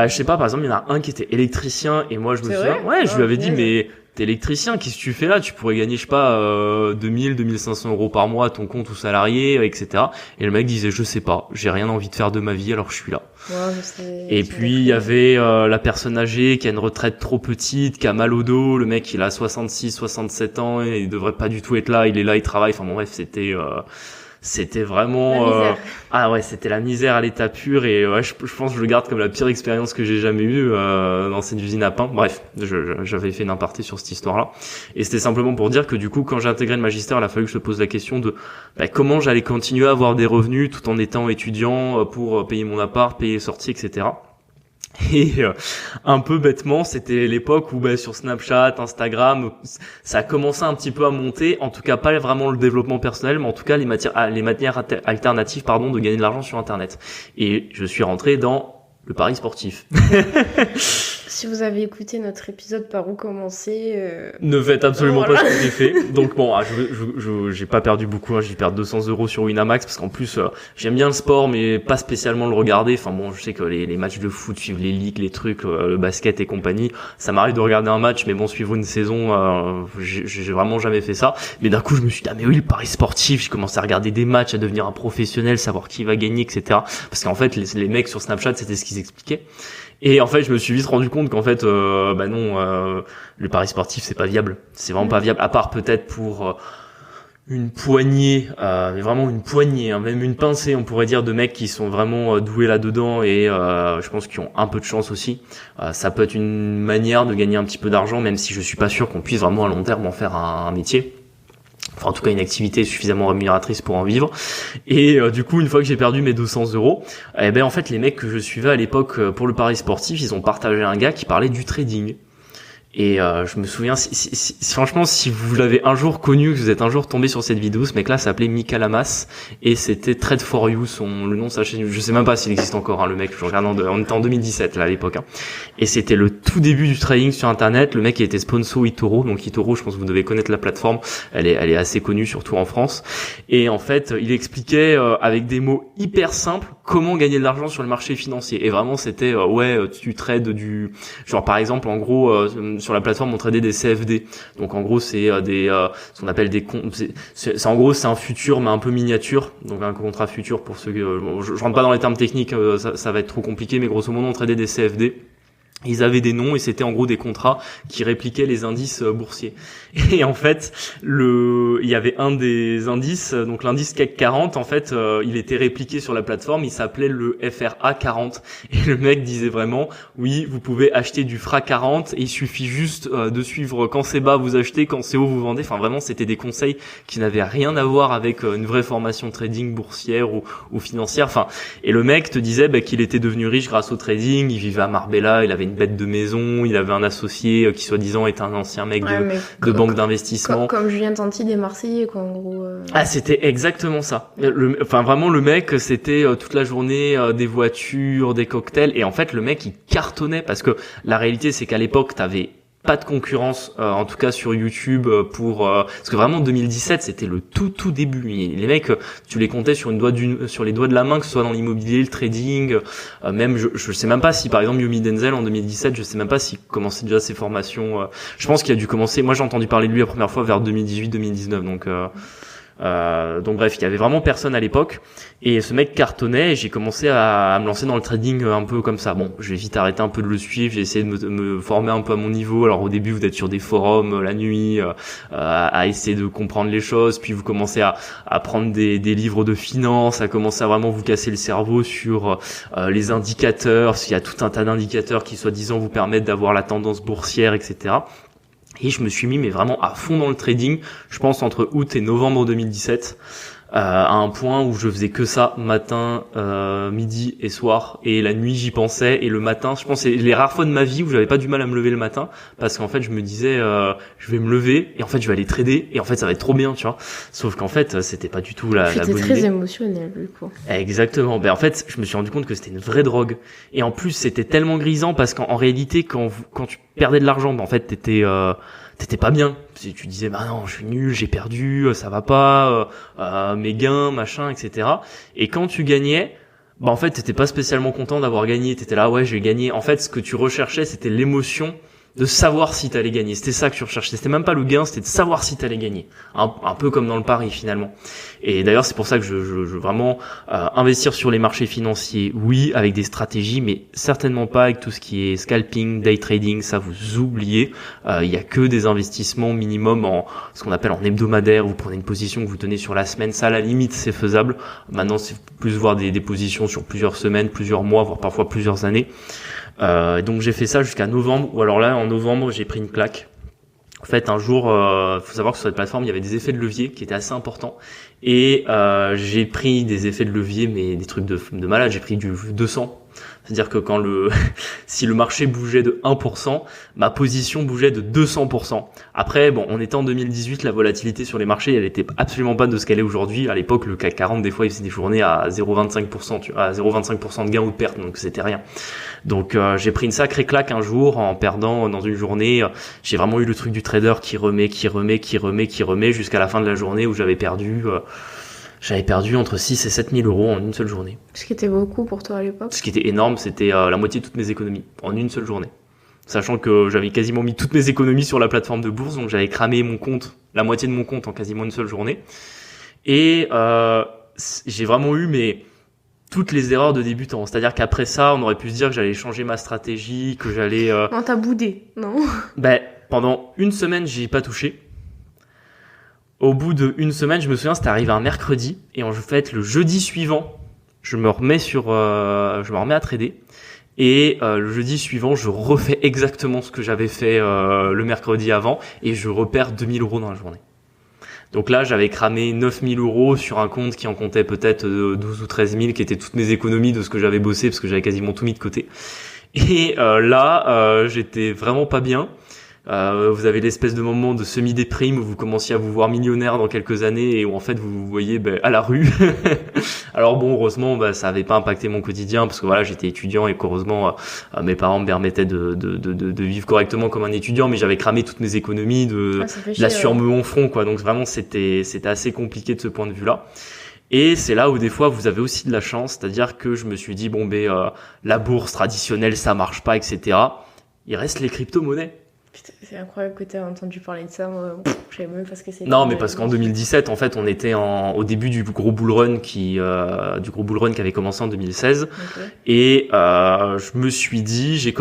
je sais pas, par exemple, il y en a un qui était électricien, et moi je me souviens, je lui avais dit, mais t'es électricien, qu'est-ce que tu fais là? Tu pourrais gagner, je sais pas, 2 500 euros par mois à ton compte ou salarié, etc. Et le mec disait, je sais pas, j'ai rien envie de faire de ma vie, alors je suis là. Et puis il y avait la personne âgée qui a une retraite trop petite, qui a mal au dos, le mec il a 66-67 ans et il devrait pas du tout être là, il est là, il travaille, enfin bon bref, c'était vraiment c'était la misère à l'état pur, et je pense que je le garde comme la pire expérience que j'ai jamais eue dans cette usine à pain. Bref, j'avais fait une aparté sur cette histoire-là, et c'était simplement pour dire que du coup, quand j'ai intégré le magistère, il a fallu que je me pose la question de comment j'allais continuer à avoir des revenus tout en étant étudiant pour payer mon appart, payer les sorties, etc. Et un peu bêtement, c'était l'époque où sur Snapchat, Instagram, ça a commencé un petit peu à monter, en tout cas pas vraiment le développement personnel, mais en tout cas les manières alternatives de gagner de l'argent sur Internet. Et je suis rentré dans le pari sportif.
Si vous avez écouté notre épisode par où commencer,
ne faites absolument pas ce que j'ai fait. Donc bon, j'ai pas perdu beaucoup, j'ai perdu 200 euros sur Winamax, parce qu'en plus j'aime bien le sport, mais pas spécialement le regarder. Enfin bon, je sais que les matchs de foot, suivre les ligues, les trucs, le basket et compagnie, ça m'arrive de regarder un match, mais bon, suivre une saison, j'ai vraiment jamais fait ça. Mais d'un coup, je me suis dit, mais oui, le pari sportif, j'ai commencé à regarder des matchs, à devenir un professionnel, savoir qui va gagner, etc. Parce qu'en fait, les mecs sur Snapchat, c'était ce qu'ils expliquaient. Et en fait, je me suis vite rendu compte qu'en fait, le pari sportif, c'est pas viable. C'est vraiment pas viable, à part peut-être pour une poignée, mais vraiment une poignée, même une pincée, on pourrait dire, de mecs qui sont vraiment doués là-dedans, et je pense qu'ils ont un peu de chance aussi. Ça peut être une manière de gagner un petit peu d'argent, même si je suis pas sûr qu'on puisse vraiment à long terme en faire un métier. Enfin, en tout cas, une activité suffisamment rémunératrice pour en vivre. Et du coup, une fois que j'ai perdu mes 200 euros, en fait, les mecs que je suivais à l'époque pour le pari sportif, ils ont partagé un gars qui parlait du trading. Et je me souviens, franchement, si vous l'avez un jour connu, que vous êtes un jour tombé sur cette vidéo, ce mec-là s'appelait Mika Lamas, et c'était Trade for You, le nom de sa chaîne. Je sais même pas s'il existe encore, le mec. Je regarde, on était en 2017 là à l'époque. Et c'était le tout début du trading sur Internet. Le mec, il était sponsor eToro, donc eToro, je pense que vous devez connaître la plateforme. Elle est assez connue, surtout en France. Et en fait, il expliquait avec des mots hyper simples comment gagner de l'argent sur le marché financier. Et vraiment, c'était tu trades genre par exemple, en gros. Sur la plateforme, on tradait des CFD. Donc en gros, c'est ce qu'on appelle des comptes. C'est en gros, c'est un futur mais un peu miniature. Donc un contrat futur pour ceux que je rentre pas dans les termes techniques, ça va être trop compliqué, mais grosso modo, on tradait des CFD. Ils avaient des noms et c'était en gros des contrats qui répliquaient les indices boursiers. Et en fait, il y avait un des indices, donc l'indice CAC 40, en fait, il était répliqué sur la plateforme, il s'appelait le FRA 40. Et le mec disait vraiment, oui, vous pouvez acheter du FRA 40 et il suffit juste de suivre quand c'est bas, vous achetez, quand c'est haut, vous vendez. Enfin, vraiment, c'était des conseils qui n'avaient rien à voir avec une vraie formation trading boursière ou financière. Enfin, et le mec te disait qu'il était devenu riche grâce au trading, il vivait à Marbella, il avait une bête de maison, il avait un associé qui soi-disant était un ancien mec de banque d'investissement.
Comme Julien Tanti des Marseillais, quoi, en gros.
C'était exactement ça. Vraiment, le mec, c'était toute la journée des voitures, des cocktails, et en fait, le mec, il cartonnait, parce que la réalité, c'est qu'à l'époque, t'avais pas de concurrence, en tout cas sur YouTube parce que vraiment 2017 c'était le tout début. Les mecs, tu les comptais sur les doigts de la main, que ce soit dans l'immobilier, le trading, même je sais même pas si par exemple Yomi Denzel en 2017, je sais même pas s'il commençait déjà ses formations. Je pense qu'il a dû commencer. Moi j'ai entendu parler de lui la première fois vers 2018-2019, donc bref, il y avait vraiment personne à l'époque et ce mec cartonnait et j'ai commencé à me lancer dans le trading un peu comme ça. Bon, j'ai vite arrêté un peu de le suivre, j'ai essayé de me former un peu à mon niveau. Alors au début, vous êtes sur des forums la nuit à essayer de comprendre les choses, puis vous commencez à prendre des livres de finance, à commencer à vraiment vous casser le cerveau sur les indicateurs, parce qu'il y a tout un tas d'indicateurs qui soi-disant vous permettent d'avoir la tendance boursière, etc. Et je me suis mis mais vraiment à fond dans le trading, je pense entre août et novembre 2017, à un point où je faisais que ça, matin, midi et soir, et la nuit j'y pensais, et le matin, je pense c'est les rares fois de ma vie où j'avais pas du mal à me lever le matin, parce qu'en fait je me disais je vais me lever, et en fait je vais aller trader, et en fait ça va être trop bien, tu vois. Sauf qu'en fait c'était pas du tout la bonne idée.
C'était très émotionnel du coup.
Exactement. Ben en fait je me suis rendu compte que c'était une vraie drogue, et en plus c'était tellement grisant parce qu'en réalité quand tu perdais de l'argent, ben en fait t'étais pas bien. Tu disais bah non, je suis nul, j'ai perdu, ça va pas, mes gains, machin, etc. Et quand tu gagnais, bah en fait t'étais pas spécialement content d'avoir gagné. T'étais là ouais j'ai gagné. En fait ce que tu recherchais c'était l'émotion de savoir si t'allais gagner. C'était ça que tu recherchais. C'était même pas le gain, c'était de savoir si t'allais gagner. Un peu comme dans le pari finalement. Et d'ailleurs c'est pour ça que je veux vraiment investir sur les marchés financiers. Oui, avec des stratégies, mais certainement pas avec tout ce qui est scalping, day trading. Ça vous oubliez. Il y a que des investissements minimum en ce qu'on appelle en hebdomadaire. Vous prenez une position que vous tenez sur la semaine. Ça à la limite c'est faisable. Maintenant c'est plus voir des positions sur plusieurs semaines, plusieurs mois, voire parfois plusieurs années. Donc j'ai fait ça jusqu'à novembre, ou alors là en novembre j'ai pris une claque. En fait un jour, faut savoir que sur cette plateforme il y avait des effets de levier qui étaient assez importants et j'ai pris des effets de levier mais des trucs de malade. J'ai pris du 200. C'est-à-dire que quand si le marché bougeait de 1%, ma position bougeait de 200%. Après, bon, on était en 2018, la volatilité sur les marchés, elle était absolument pas de ce qu'elle est aujourd'hui. À l'époque, le CAC 40, des fois, il faisait des journées à 0,25%, tu vois, à 0,25% de gain ou de perte, donc c'était rien. Donc, j'ai pris une sacrée claque un jour en perdant dans une journée. J'ai vraiment eu le truc du trader qui remet, jusqu'à la fin de la journée où j'avais perdu entre 6 et 7 000 euros en une seule journée.
Ce qui était beaucoup pour toi à l'époque.
Ce qui était énorme, c'était la moitié de toutes mes économies en une seule journée. Sachant que j'avais quasiment mis toutes mes économies sur la plateforme de bourse, donc j'avais cramé mon compte, la moitié de mon compte en quasiment une seule journée. Et j'ai vraiment eu toutes les erreurs de débutant. C'est-à-dire qu'après ça, on aurait pu se dire que j'allais changer ma stratégie, que j'allais...
Non, t'as boudé, non?
Pendant une semaine, j'y ai pas touché. Au bout d'une semaine, je me souviens, c'était arrivé un mercredi, et en fait, le jeudi suivant, je me remets à trader, et le jeudi suivant, je refais exactement ce que j'avais fait le mercredi avant, et je repère 2000 euros dans la journée. Donc là, j'avais cramé 9000 euros sur un compte qui en comptait peut-être 12 ou 13 000, qui étaient toutes mes économies de ce que j'avais bossé, parce que j'avais quasiment tout mis de côté. Et là, j'étais vraiment pas bien. Vous avez l'espèce de moment de semi-déprime où vous commenciez à vous voir millionnaire dans quelques années et où en fait vous vous voyez à la rue. Alors bon, heureusement ça avait pas impacté mon quotidien parce que voilà, j'étais étudiant et qu'heureusement mes parents me permettaient de vivre correctement comme un étudiant, mais j'avais cramé toutes mes économies de la surme en front quoi. Donc vraiment c'était assez compliqué de ce point de vue-là. Et c'est là où des fois vous avez aussi de la chance, c'est-à-dire que je me suis dit la bourse traditionnelle ça marche pas, etc. Il reste les crypto-monnaies.
Putain, c'est incroyable que tu aies entendu parler de ça. Moi, je savais même pas ce que c'était.
Non, mais parce qu'en 2017, en fait, on était au début du gros bull run qui avait commencé en 2016. Okay. Et je me suis dit, j'ai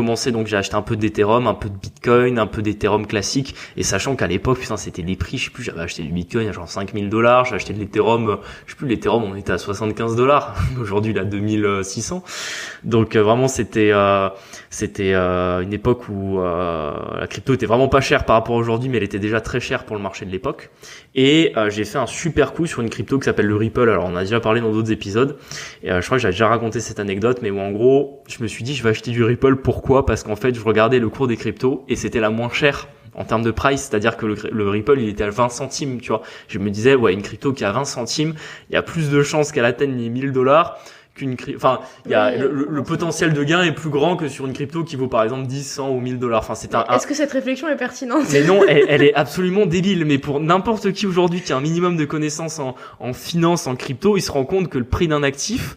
acheté un peu d'Ethereum, un peu de Bitcoin, un peu d'Ethereum classique. Et sachant qu'à l'époque, putain, c'était les prix, je sais plus, j'avais acheté du Bitcoin à genre $5 000, j'ai acheté de l'Ethereum, je sais plus, l'Ethereum, on était à $75. Aujourd'hui, il est à 2600. Donc vraiment, c'était une époque où la crypto était vraiment pas chère par rapport à aujourd'hui, mais elle était déjà très chère pour le marché de l'époque. Et j'ai fait un super coup sur une crypto qui s'appelle le Ripple. Alors on a déjà parlé dans d'autres épisodes, et je crois que j'avais déjà raconté cette anecdote, mais où en gros je me suis dit je vais acheter du Ripple. Pourquoi? Parce qu'en fait je regardais le cours des cryptos et c'était la moins chère en termes de price, c'est-à-dire que le Ripple il était à 20 centimes, tu vois. Je me disais une crypto qui a 20 centimes, il y a plus de chances qu'elle atteigne les $1000 enfin, il y a
Oui,
le potentiel de gain est plus grand que sur une crypto qui vaut par exemple 10, 100 ou 1000 dollars. Enfin,
Est-ce que cette réflexion est pertinente?
Mais non, elle est absolument débile. Mais pour n'importe qui aujourd'hui qui a un minimum de connaissances en finance, en crypto, il se rend compte que le prix d'un actif,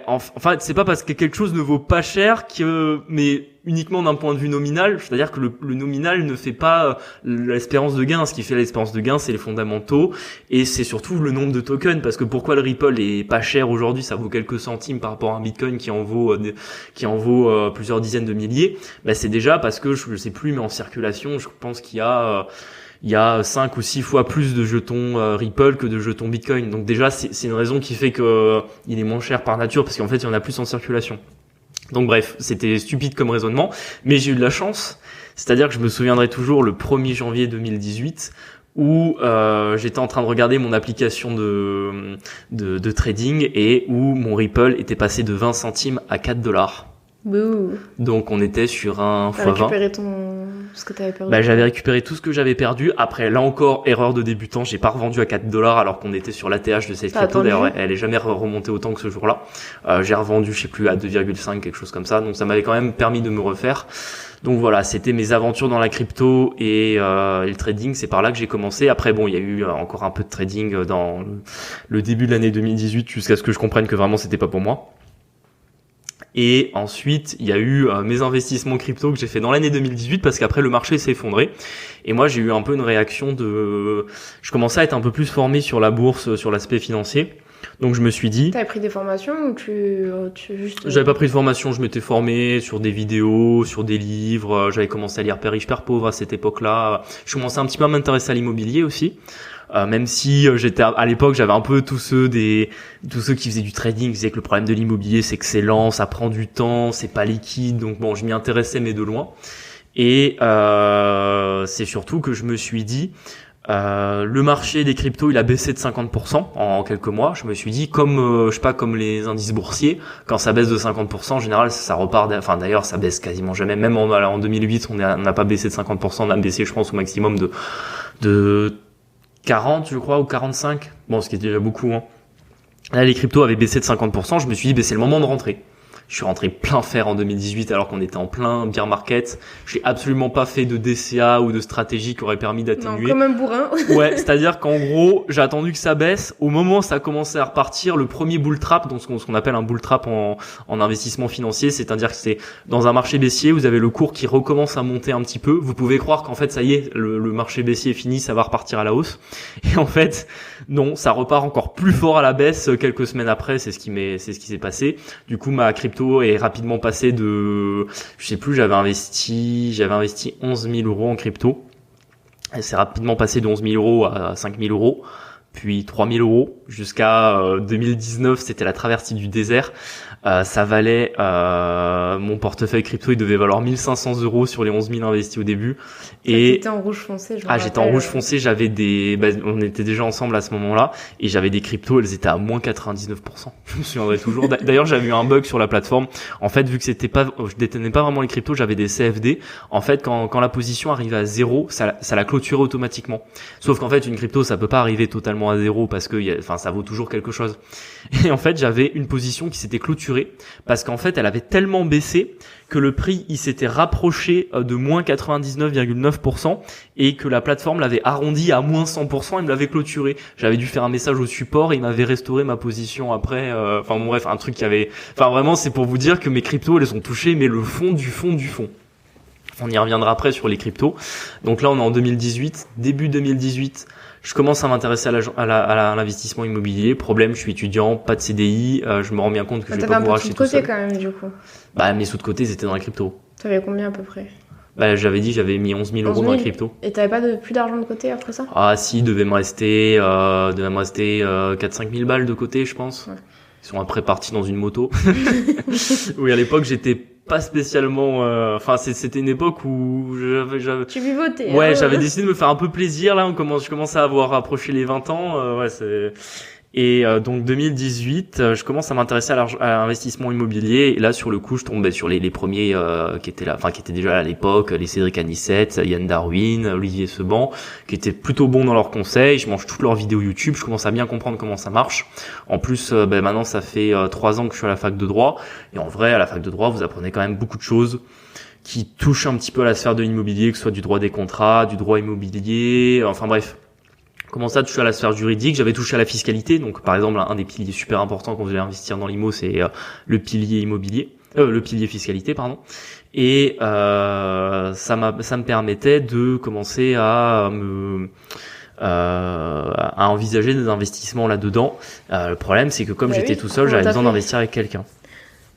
enfin, c'est pas parce que quelque chose ne vaut pas cher mais uniquement d'un point de vue nominal. C'est-à-dire que le nominal ne fait pas l'espérance de gain. Ce qui fait l'espérance de gain, c'est les fondamentaux et c'est surtout le nombre de tokens. Parce que pourquoi le Ripple est pas cher aujourd'hui, ça vaut quelques centimes par rapport à un Bitcoin qui en vaut plusieurs dizaines de milliers. C'est déjà parce que je sais plus, mais en circulation, je pense qu'il y a 5 ou 6 fois plus de jetons Ripple que de jetons Bitcoin. Donc déjà, c'est une raison qui fait que il est moins cher par nature parce qu'en fait, il y en a plus en circulation. Donc bref, c'était stupide comme raisonnement, mais j'ai eu de la chance. C'est-à-dire que je me souviendrai toujours le 1er janvier 2018 où j'étais en train de regarder mon application de trading et où mon Ripple était passé de 20 centimes à 4 dollars.
Bouh.
Donc on était sur un
T'as
x20.
récupéré ce que t'avais perdu.
J'avais récupéré tout ce que j'avais perdu. Après, là encore, erreur de débutant, j'ai pas revendu à 4 dollars alors qu'on était sur l'ATH de cette crypto. D'ailleurs, elle est jamais remontée autant que ce jour-là. J'ai revendu, je sais plus, à 2,5, quelque chose comme ça. Donc ça m'avait quand même permis de me refaire. Donc voilà, c'était mes aventures dans la crypto et le trading, c'est par là que j'ai commencé. Après, bon, il y a eu encore un peu de trading dans le début de l'année 2018 jusqu'à ce que je comprenne que vraiment c'était pas pour moi. Et ensuite, il y a eu mes investissements crypto que j'ai fait dans l'année 2018 parce qu'après le marché s'est effondré. Et moi, j'ai eu un peu une réaction je commençais à être un peu plus formé sur la bourse, sur l'aspect financier. Donc je me suis dit...
T'avais pris des formations ou tu juste...
J'avais pas pris de formation, je m'étais formé sur des vidéos, sur des livres. J'avais commencé à lire Père riche, Père pauvre à cette époque-là. Je commençais un petit peu à m'intéresser à l'immobilier aussi. Même si j'étais à l'époque, j'avais un peu tous ceux qui faisaient du trading, disaient que le problème de l'immobilier, c'est que c'est lent, ça prend du temps, c'est pas liquide. Donc bon, je m'y intéressais mais de loin. Et c'est surtout que je me suis dit, le marché des cryptos, il a baissé de 50% en quelques mois. Je me suis dit, comme les indices boursiers, quand ça baisse de 50%, en général, ça repart. Enfin, d'ailleurs, ça baisse quasiment jamais. Même en 2008, on n'a pas baissé de 50%, on a baissé, je pense, au maximum de 40, je crois, ou 45. Bon, ce qui est déjà beaucoup, hein. Là, les cryptos avaient baissé de 50%. Je me suis dit, c'est le moment de rentrer. Je suis rentré plein fer en 2018 alors qu'on était en plein bear market. J'ai absolument pas fait de DCA ou de stratégie qui aurait permis d'atténuer.
Non, comme un bourrin.
Ouais, c'est-à-dire qu'en gros, j'ai attendu que ça baisse. Au moment où ça a commencé à repartir, le premier bull trap, donc ce qu'on appelle un bull trap en investissement financier, c'est-à-dire que c'est dans un marché baissier, vous avez le cours qui recommence à monter un petit peu. Vous pouvez croire qu'en fait, ça y est, le marché baissier est fini, ça va repartir à la hausse. Et en fait, non, ça repart encore plus fort à la baisse quelques semaines après. C'est ce qui s'est passé. Du coup, ma crypto est rapidement passé je sais plus, j'avais investi 11 000 euros en crypto. Et c'est rapidement passé de 11 000 euros à 5 000 euros, puis 3 000 euros, jusqu'à 2019, c'était la traversée du désert. Ça valait, mon portefeuille crypto, il devait valoir 1 500 euros sur les 11 000 investis au début. Et
t'étais en rouge foncé, je me
j'étais en rouge foncé, j'avais on était déjà ensemble à ce moment-là, et j'avais des cryptos, elles étaient à moins 99%. Je me souviendrai toujours. D'ailleurs, j'avais eu un bug sur la plateforme. En fait, vu que je détenais pas vraiment les cryptos, j'avais des CFD. En fait, quand la position arrivait à 0, ça la clôturait automatiquement. Sauf qu'en fait, une crypto, ça peut pas arriver totalement à 0 parce que, ça vaut toujours quelque chose. Et en fait, j'avais une position qui s'était clôturée parce qu'en fait, elle avait tellement baissé que le prix, il s'était rapproché de moins 99,9% et que la plateforme l'avait arrondi à moins 100% et me l'avait clôturé. J'avais dû faire un message au support et il m'avait restauré ma position après. Bref, un truc qui avait... Enfin, vraiment, c'est pour vous dire que mes cryptos, elles ont touché, mais le fond du fond du fond. On y reviendra après sur les cryptos. Donc là, on est en 2018, début 2018. Je commence à m'intéresser à l'investissement immobilier. Problème, je suis étudiant, pas de CDI. Je me rends bien compte que je vais pas pouvoir acheter tout seul.
T'avais un peu de sous de côté quand même, du coup.
Mes sous de côté, c'était dans la crypto.
T'avais combien à peu près?
J'avais mis 11 000 euros dans la crypto.
Et t'avais pas plus d'argent de côté après ça?
Ah si, devait me rester 4-5 000 balles de côté, je pense. Ouais. Ils sont après partis dans une moto. Oui, à l'époque, j'étais pas spécialement... c'était une époque où j'avais...
Tu vivotais.
Ouais, j'avais décidé de me faire un peu plaisir. Là, je commence à avoir approché les 20 ans. Et donc 2018, je commence à m'intéresser à l'investissement immobilier. Et là, sur le coup, je tombe sur les premiers qui étaient là, enfin qui étaient déjà là à l'époque, les Cédric Anissette, Yann Darwin, Olivier Seban, qui étaient plutôt bons dans leurs conseils. Je mange toutes leurs vidéos YouTube. Je commence à bien comprendre comment ça marche. En plus, maintenant, ça fait 3 ans que je suis à la fac de droit. Et en vrai, à la fac de droit, vous apprenez quand même beaucoup de choses qui touchent un petit peu à la sphère de l'immobilier, que ce soit du droit des contrats, du droit immobilier, enfin bref. Commencé à toucher à la sphère juridique, j'avais touché à la fiscalité, donc par exemple un des piliers super importants quand vous allez investir dans l'IMO, c'est le pilier immobilier, le pilier fiscalité, pardon. Et ça me permettait de commencer à envisager des investissements là-dedans. Le problème, c'est que comme j'étais tout seul, j'avais besoin d'investir avec quelqu'un.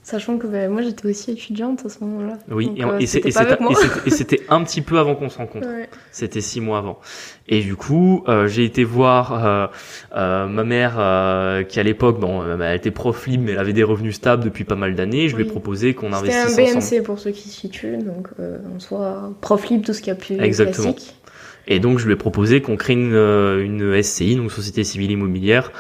Sachant que moi j'étais aussi étudiante à ce moment-là.
Oui,
donc,
et c'était un petit peu avant qu'on se rencontre.
Ouais.
C'était 6 mois avant. Et du coup, j'ai été voir ma mère qui à l'époque, elle était prof libre, mais elle avait des revenus stables depuis pas mal d'années. Je lui ai proposé qu'on investisse ensemble.
C'était un BMC pour ceux qui se situent, donc en soit prof libre, tout ce qu'il y a plus
Exactement.
classique.
Et donc je lui ai proposé qu'on crée une SCI, donc Société Civile Immobilière,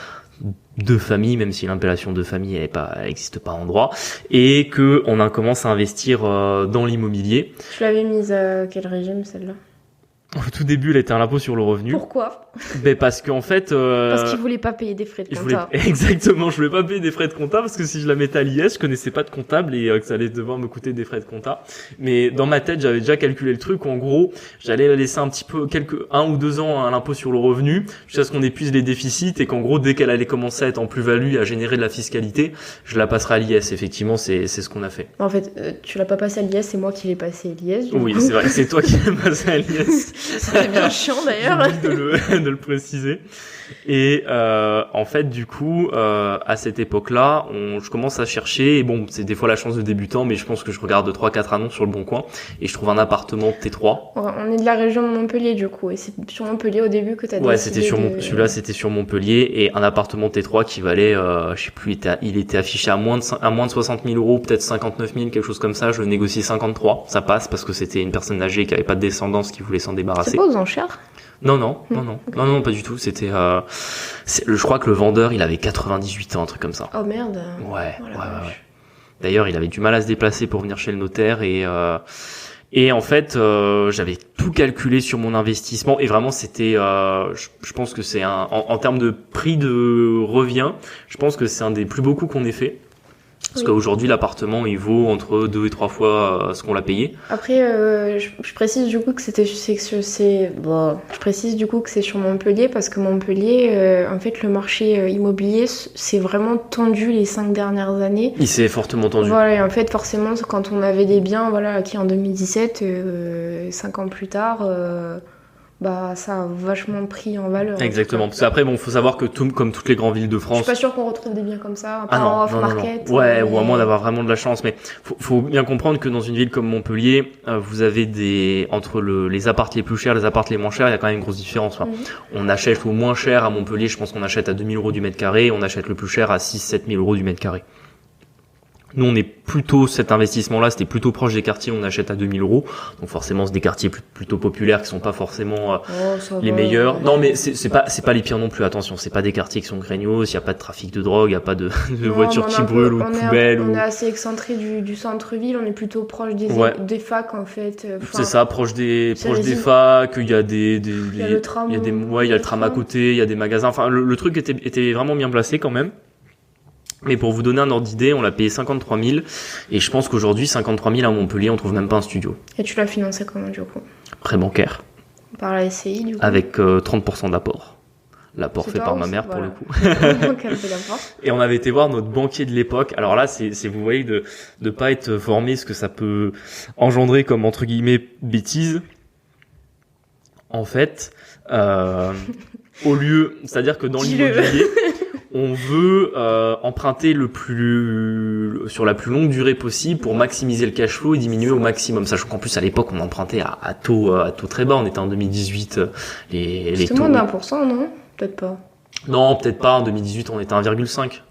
de famille, même si l'appellation de famille elle existe pas en droit, et que on commence à investir dans l'immobilier.
Tu l'avais mise à quel régime celle-là?
Au tout début, elle était à l'impôt sur le revenu.
Pourquoi?
Parce qu'en fait...
Parce qu'il voulait pas payer des frais de compta.
Exactement, je voulais pas payer des frais de compta parce que si je la mettais à l'IS, je connaissais pas de comptable et que ça allait devoir me coûter des frais de compta. Mais dans ma tête, j'avais déjà calculé le truc. En gros, j'allais laisser un petit peu, 1 ou 2 ans à l'impôt sur le revenu jusqu'à ce qu'on épuise les déficits et qu'en gros, dès qu'elle allait commencer à être en plus-value et à générer de la fiscalité, je la passerai à l'IS. Effectivement, c'est ce qu'on a fait.
En fait, tu l'as pas passé à l'IS, c'est moi qui l'ai passé à l'IS.
Oui, c'est vrai, c'est toi qui l'as passé à l'IS.
C'est bien chiant d'ailleurs.
J'ai oublié de le préciser. Et en fait, du coup, à cette époque-là, je commence à chercher. Et bon, c'est des fois la chance de débutant, mais je pense que je regarde 3-4 annonces sur le Bon Coin et je trouve un appartement T3.
On est de la région de Montpellier du coup, et c'est sur Montpellier au début que t'as décidé.
Ouais, celui-là, c'était sur Montpellier et un appartement T3 qui valait, je sais plus, il était affiché à moins de 60 000 euros, peut-être 59 000, quelque chose comme ça. Je le négociais 53, ça passe parce que c'était une personne âgée qui avait pas de descendance qui voulait s'en débarrasser.
C'est pas aux enchères?
Non, pas du tout. C'était, je crois que le vendeur, il avait 98 ans, un truc comme ça.
Oh merde.
Ouais. D'ailleurs, il avait du mal à se déplacer pour venir chez le notaire et en fait, j'avais tout calculé sur mon investissement et vraiment c'était, je pense que c'est en termes de prix de revient, je pense que c'est un des plus beaux coups qu'on ait fait. Parce qu'aujourd'hui, l'appartement, il vaut entre 2 et 3 fois ce qu'on l'a payé.
Après, je précise du coup que je précise du coup que c'est sur Montpellier parce que Montpellier, en fait, le marché immobilier s'est vraiment tendu les 5 dernières années.
Il s'est fortement tendu.
Voilà, et en fait, forcément, quand on avait des biens, acquis en 2017, 5 ans plus tard, ça a vachement pris en valeur.
Exactement. Parce qu'après, faut savoir que comme toutes les grandes villes de France.
Je suis pas sûre qu'on retrouve des biens comme ça, en off-market.
Ouais, ou à moins d'avoir vraiment de la chance. Mais faut bien comprendre que dans une ville comme Montpellier, vous avez entre les apparts les plus chers, les apparts les moins chers, il y a quand même une grosse différence. Enfin, on achète au moins cher à Montpellier, je pense qu'on achète à 2 000 euros du mètre carré, on achète le plus cher à 6-7 000 euros du mètre carré. Nous, on est plutôt, cet investissement-là, c'était plutôt proche des quartiers, on achète à 2 000 euros. Donc forcément, c'est des quartiers plutôt populaires qui sont pas forcément les meilleurs. Ouais. Non, mais c'est pas les pires non plus, attention. C'est pas des quartiers qui sont craignos, il y a pas de trafic de drogue, il y a pas de voitures qui brûlent ou de poubelles.
On est assez excentré du centre-ville, on est plutôt proche des facs, en fait.
C'est ça, proche des facs, il y a il y a le tram. Il y a le tram à côté, il y a des magasins. Enfin, le truc était vraiment bien placé quand même. Mais pour vous donner un ordre d'idée, on l'a payé 53 000 et je pense qu'aujourd'hui 53 000 à Montpellier, on trouve même pas un studio.
Et tu l'as financé comment du coup?
Prêt bancaire.
Par la SCI du coup?
Avec 30% d'apport. L'apport fait par ma mère pour le coup. Et on avait été voir notre banquier de l'époque. Alors là, c'est vous voyez de pas être formé, ce que ça peut engendrer comme entre guillemets bêtise. En fait, au lieu, c'est-à-dire que dans l'immobilier. On veut emprunter sur la plus longue durée possible pour maximiser le cash flow et diminuer au maximum. Sachant qu'en plus à l'époque on empruntait à taux très bas. On était en 2018. Les taux.
C'était moins d'1%, non? Peut-être pas.
Non, peut-être pas. En 2018 on était à 1,5.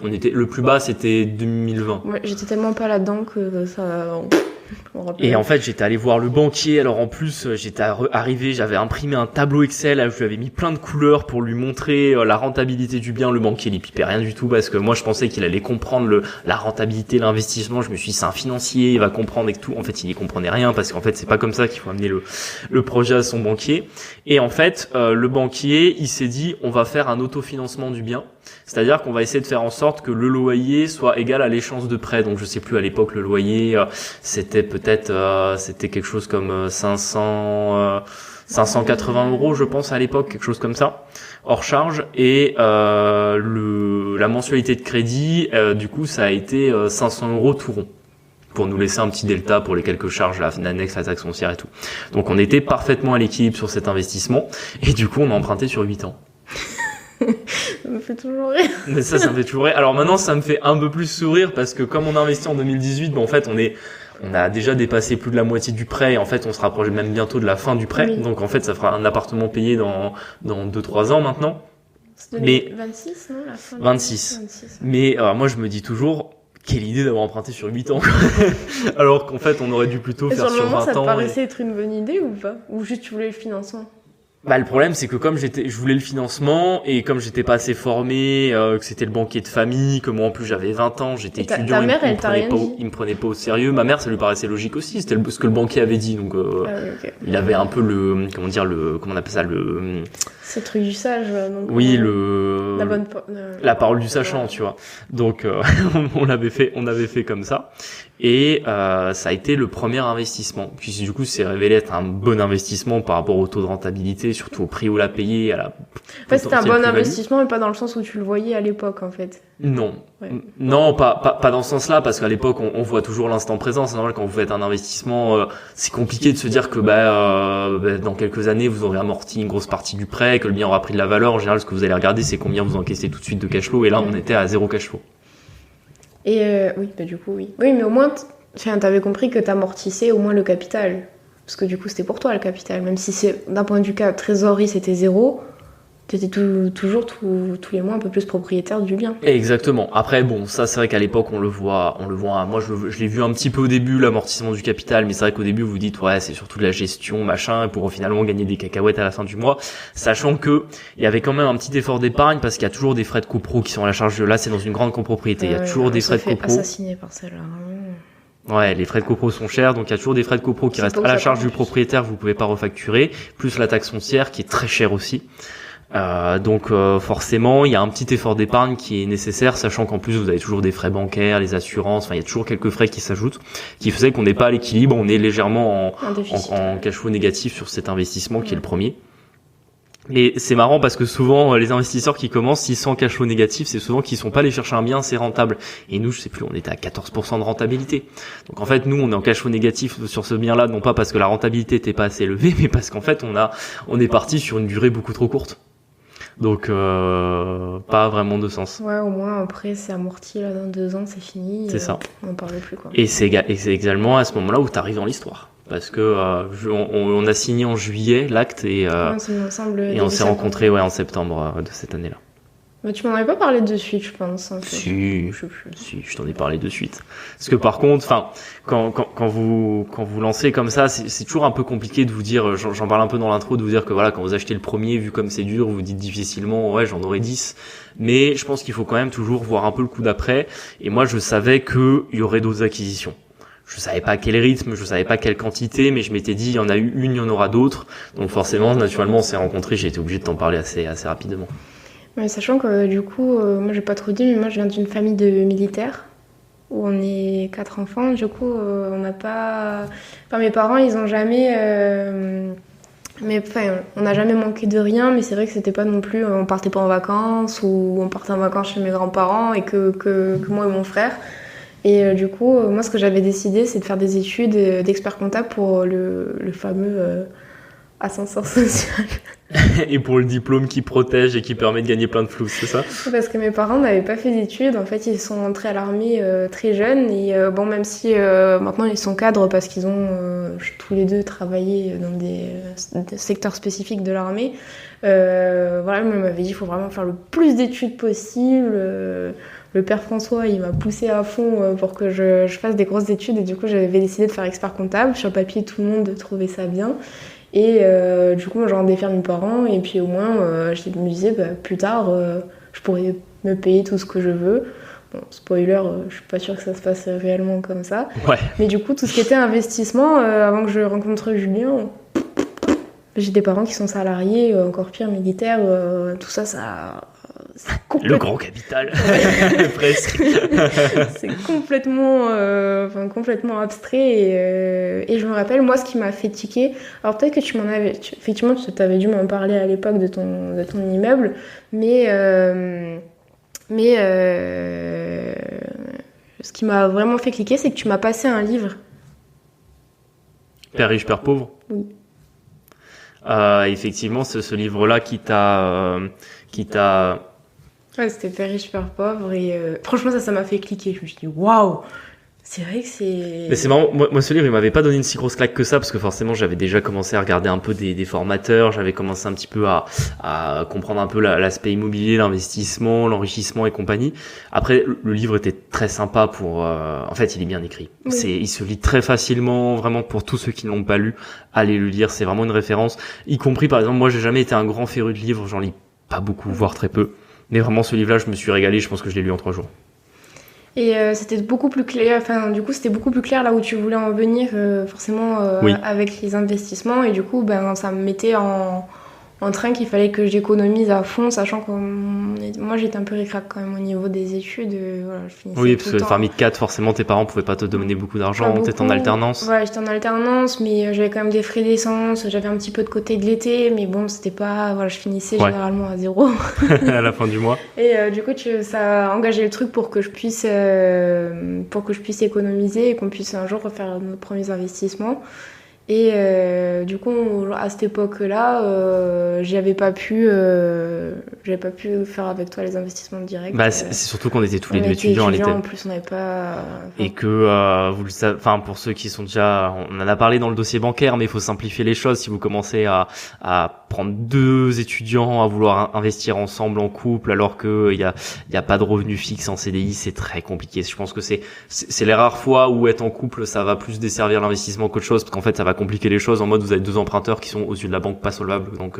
Le plus bas c'était 2020.
Ouais, j'étais tellement pas là-dedans que ça.
Et en fait, j'étais allé voir le banquier. Alors en plus, j'étais arrivé, j'avais imprimé un tableau Excel, je lui avais mis plein de couleurs pour lui montrer la rentabilité du bien. Le banquier, il pipait rien du tout parce que moi, je pensais qu'il allait comprendre la rentabilité, l'investissement. Je me suis dit, c'est un financier, il va comprendre et tout. En fait, il n'y comprenait rien parce qu'en fait, c'est pas comme ça qu'il faut amener le projet à son banquier. Et en fait, le banquier, il s'est dit, on va faire un autofinancement du bien. C'est-à-dire qu'on va essayer de faire en sorte que le loyer soit égal à l'échéance de prêt. Donc je sais plus, à l'époque, le loyer, c'était c'était quelque chose comme 580 euros, je pense, à l'époque, quelque chose comme ça, hors charge. Et la mensualité de crédit, du coup, ça a été 500 euros tout rond, pour nous laisser un petit delta pour les quelques charges, l'annexe, la taxe foncière et tout. Donc on était parfaitement à l'équilibre sur cet investissement. Et du coup, on a emprunté sur 8 ans.
Ça me fait toujours rire.
Mais ça me fait toujours rire. Alors maintenant, ça me fait un peu plus sourire parce que comme on a investi en 2018, en fait, on a déjà dépassé plus de la moitié du prêt et en fait, on se rapproche même bientôt de la fin du prêt. Oui. Donc en fait, ça fera un appartement payé dans 2-3 ans maintenant.
C'est 2026, non, la fin
26. Mais moi, je me dis toujours, quelle idée d'avoir emprunté sur 8 ans. Alors qu'en fait, on aurait dû plutôt faire sur 20 ans.
Sur le moment, ça te paraissait être une bonne idée ou pas? Ou juste tu voulais le financement?
Le problème, c'est que comme je voulais le financement et comme j'étais pas assez formé, que c'était le banquier de famille, que moi en plus j'avais 20 ans, j'étais étudiant,
ta mère, il
me prenait pas au sérieux. Ma mère, ça lui paraissait logique aussi, c'était ce que le banquier avait dit, donc
okay.
Il avait un peu comment on appelle ça,
c'est le truc du sage. Donc
oui, la parole du sachant, tu vois. Donc on avait fait comme ça. Et ça a été le premier investissement. Puis du coup, c'est révélé être un bon investissement par rapport au taux de rentabilité, surtout au prix où l'a payé, à la.
En fait, c'était un bon investissement, mais pas dans le sens où tu le voyais à l'époque, en fait.
Non, ouais. Non, pas dans ce sens-là, parce qu'à l'époque, on voit toujours l'instant présent. C'est normal quand vous faites un investissement, c'est compliqué de se dire que dans quelques années, vous aurez amorti une grosse partie du prêt, que le bien aura pris de la valeur. En général, ce que vous allez regarder, c'est combien vous encaissez tout de suite de cash flow. Et là, on était à 0 cash flow.
Et oui, du coup, oui. Oui, mais au moins, t'avais compris que t'amortissais au moins le capital. Parce que du coup, c'était pour toi le capital. Même si c'est d'un point de vue trésorerie, c'était 0, t'étais toujours tous les mois un peu plus propriétaire du bien.
Exactement. Après, bon, ça, c'est vrai qu'à l'époque, on le voit. Moi, je l'ai vu un petit peu au début, l'amortissement du capital, mais c'est vrai qu'au début, vous dites, ouais, c'est surtout de la gestion, machin, pour finalement gagner des cacahuètes à la fin du mois. Sachant que il y avait quand même un petit effort d'épargne parce qu'il y a toujours des frais de copro qui sont à la charge de là, c'est dans une grande copropriété. Il y a toujours des frais de copro.
Assassiné par celle-là.
Ouais, les frais de copro sont chers, donc il y a toujours des frais de copro qui restent à la charge du propriétaire, vous pouvez pas refacturer, plus la taxe foncière qui est très chère aussi. Donc forcément, il y a un petit effort d'épargne qui est nécessaire, sachant qu'en plus vous avez toujours des frais bancaires, les assurances, enfin il y a toujours quelques frais qui s'ajoutent, qui faisait qu'on n'est pas à l'équilibre, on est légèrement en cash flow négatif sur cet investissement qui est le premier. Et c'est marrant parce que souvent les investisseurs qui commencent, s'ils sont en cash flow négatif, c'est souvent qu'ils sont pas allés chercher un bien assez rentable. Et nous, je sais plus, on était à 14% de rentabilité. Donc en fait, nous, on est en cash flow négatif sur ce bien-là, non pas parce que la rentabilité était pas assez élevée, mais parce qu'en fait, on est parti sur une durée beaucoup trop courte. Donc pas vraiment de sens.
Ouais, au moins après c'est amorti là dans 2 ans, c'est fini.
C'est ça.
On n'en parle plus quoi.
Et c'est également à ce moment-là où t'arrives dans l'histoire. Parce que on a signé en juillet l'acte et on s'est rencontrés en septembre de cette année-là.
Mais tu m'en avais pas parlé de suite, je pense.
Si, je t'en ai parlé de suite. Parce que par contre, quand vous lancez comme ça, c'est toujours un peu compliqué de vous dire. J'en parle un peu dans l'intro, de vous dire que voilà, quand vous achetez le premier, vu comme c'est dur, vous dites difficilement, ouais, j'en aurai 10. Mais je pense qu'il faut quand même toujours voir un peu le coup d'après. Et moi, je savais que il y aurait d'autres acquisitions. Je savais pas quel rythme, je savais pas quelle quantité, mais je m'étais dit, il y en a eu une, il y en aura d'autres. Donc forcément, naturellement, on s'est rencontrés, j'ai été obligé de t'en parler assez rapidement.
Ouais, sachant que du coup, moi j'ai pas trop dit, mais moi je viens d'une famille de militaires, où on est 4 enfants, du coup on n'a pas... Enfin mes parents, ils ont jamais... on n'a jamais manqué de rien, mais c'est vrai que c'était pas non plus... On partait pas en vacances, ou on partait en vacances chez mes grands-parents, et que moi et mon frère... Et du coup, moi, ce que j'avais décidé, c'est de faire des études d'expert comptable pour le fameux ascenseur social.
Et pour le diplôme qui protège et qui permet de gagner plein de flous, c'est ça?
Parce que mes parents n'avaient pas fait d'études. En fait, ils sont entrés à l'armée très jeunes. Et même si maintenant ils sont cadres parce qu'ils ont tous les deux travaillé dans des secteurs spécifiques de l'armée, moi, ils m'avaient dit qu'il faut vraiment faire le plus d'études possible. Le le père François, il m'a poussé à fond pour que je fasse des grosses études et du coup, j'avais décidé de faire expert comptable. Sur le papier, tout le monde trouvait ça bien. Et du coup, moi, j'ai rendais fiers mes parents et puis au moins, je me disais, plus tard, je pourrais me payer tout ce que je veux. Bon, spoiler, je suis pas sûre que ça se passe réellement comme ça.
Ouais.
Mais du coup, tout ce qui était investissement, avant que je rencontre Julien, j'ai des parents qui sont salariés, encore pire, militaires, tout ça,
Le grand capital, presque.
c'est complètement abstrait. Et je me rappelle, moi, ce qui m'a fait tiquer, alors peut-être que effectivement, tu t'avais dû m'en parler à l'époque de ton immeuble, mais ce qui m'a vraiment fait cliquer, c'est que tu m'as passé un livre.
Père riche, père pauvre.
Oui.
Effectivement, c'est ce livre-là qui t'a.
Ouais, c'était Père riche, père pauvre. Et franchement, ça m'a fait cliquer. Je me suis dit, waouh! C'est vrai que c'est...
Mais c'est marrant, moi ce livre il m'avait pas donné une si grosse claque que ça parce que forcément j'avais déjà commencé à regarder un peu des formateurs, j'avais commencé un petit peu à comprendre un peu l'aspect immobilier, l'investissement, l'enrichissement et compagnie. Après le livre était très sympa pour en fait il est bien écrit.
Oui.
Il se lit très facilement, vraiment pour tous ceux qui ne l'ont pas lu, allez le lire, c'est vraiment une référence, y compris par exemple moi j'ai jamais été un grand féru de livres, j'en lis pas beaucoup voire très peu. Mais vraiment ce livre-là, je me suis régalé, je pense que je l'ai lu en 3 jours.
Et c'était beaucoup plus clair, enfin du coup c'était beaucoup plus clair là où tu voulais en venir forcément
Oui.
avec les investissements et du coup ça me mettait en train qu'il fallait que j'économise à fond, sachant que moi j'étais un peu ric-rac quand même au niveau des études. Voilà, je finissais
Oui,
tout
parce
le
que
temps.
famille de 4, forcément tes parents pouvaient pas te donner beaucoup d'argent,
Pas
t'étais en
beaucoup.
alternance.
Ouais, j'étais en alternance, mais j'avais quand même des frais d'essence, j'avais un petit peu de côté de l'été, mais bon, c'était pas... Voilà, je finissais
Ouais.
généralement à 0.
À la fin du mois.
Et du coup, ça a engagé le truc pour que je puisse économiser et qu'on puisse un jour refaire nos premiers investissements. Et du coup, à cette époque-là, j'avais pas pu faire avec toi les investissements directs.
Bah, c'est surtout qu'on était tous les
On
deux
était
étudiants à l'été.
en plus, on n'avait pas...
Et que vous le savez, enfin pour ceux qui sont déjà, on en a parlé dans le dossier bancaire, mais il faut simplifier les choses. Si vous commencez à prendre 2 étudiants à vouloir investir ensemble en couple, alors que il y a pas de revenu fixe en CDI, c'est très compliqué. Je pense que c'est les rares fois où être en couple, ça va plus desservir l'investissement qu'autre chose, parce qu'en fait ça va compliquer les choses. En mode vous avez 2 emprunteurs qui sont aux yeux de la banque pas solvables, donc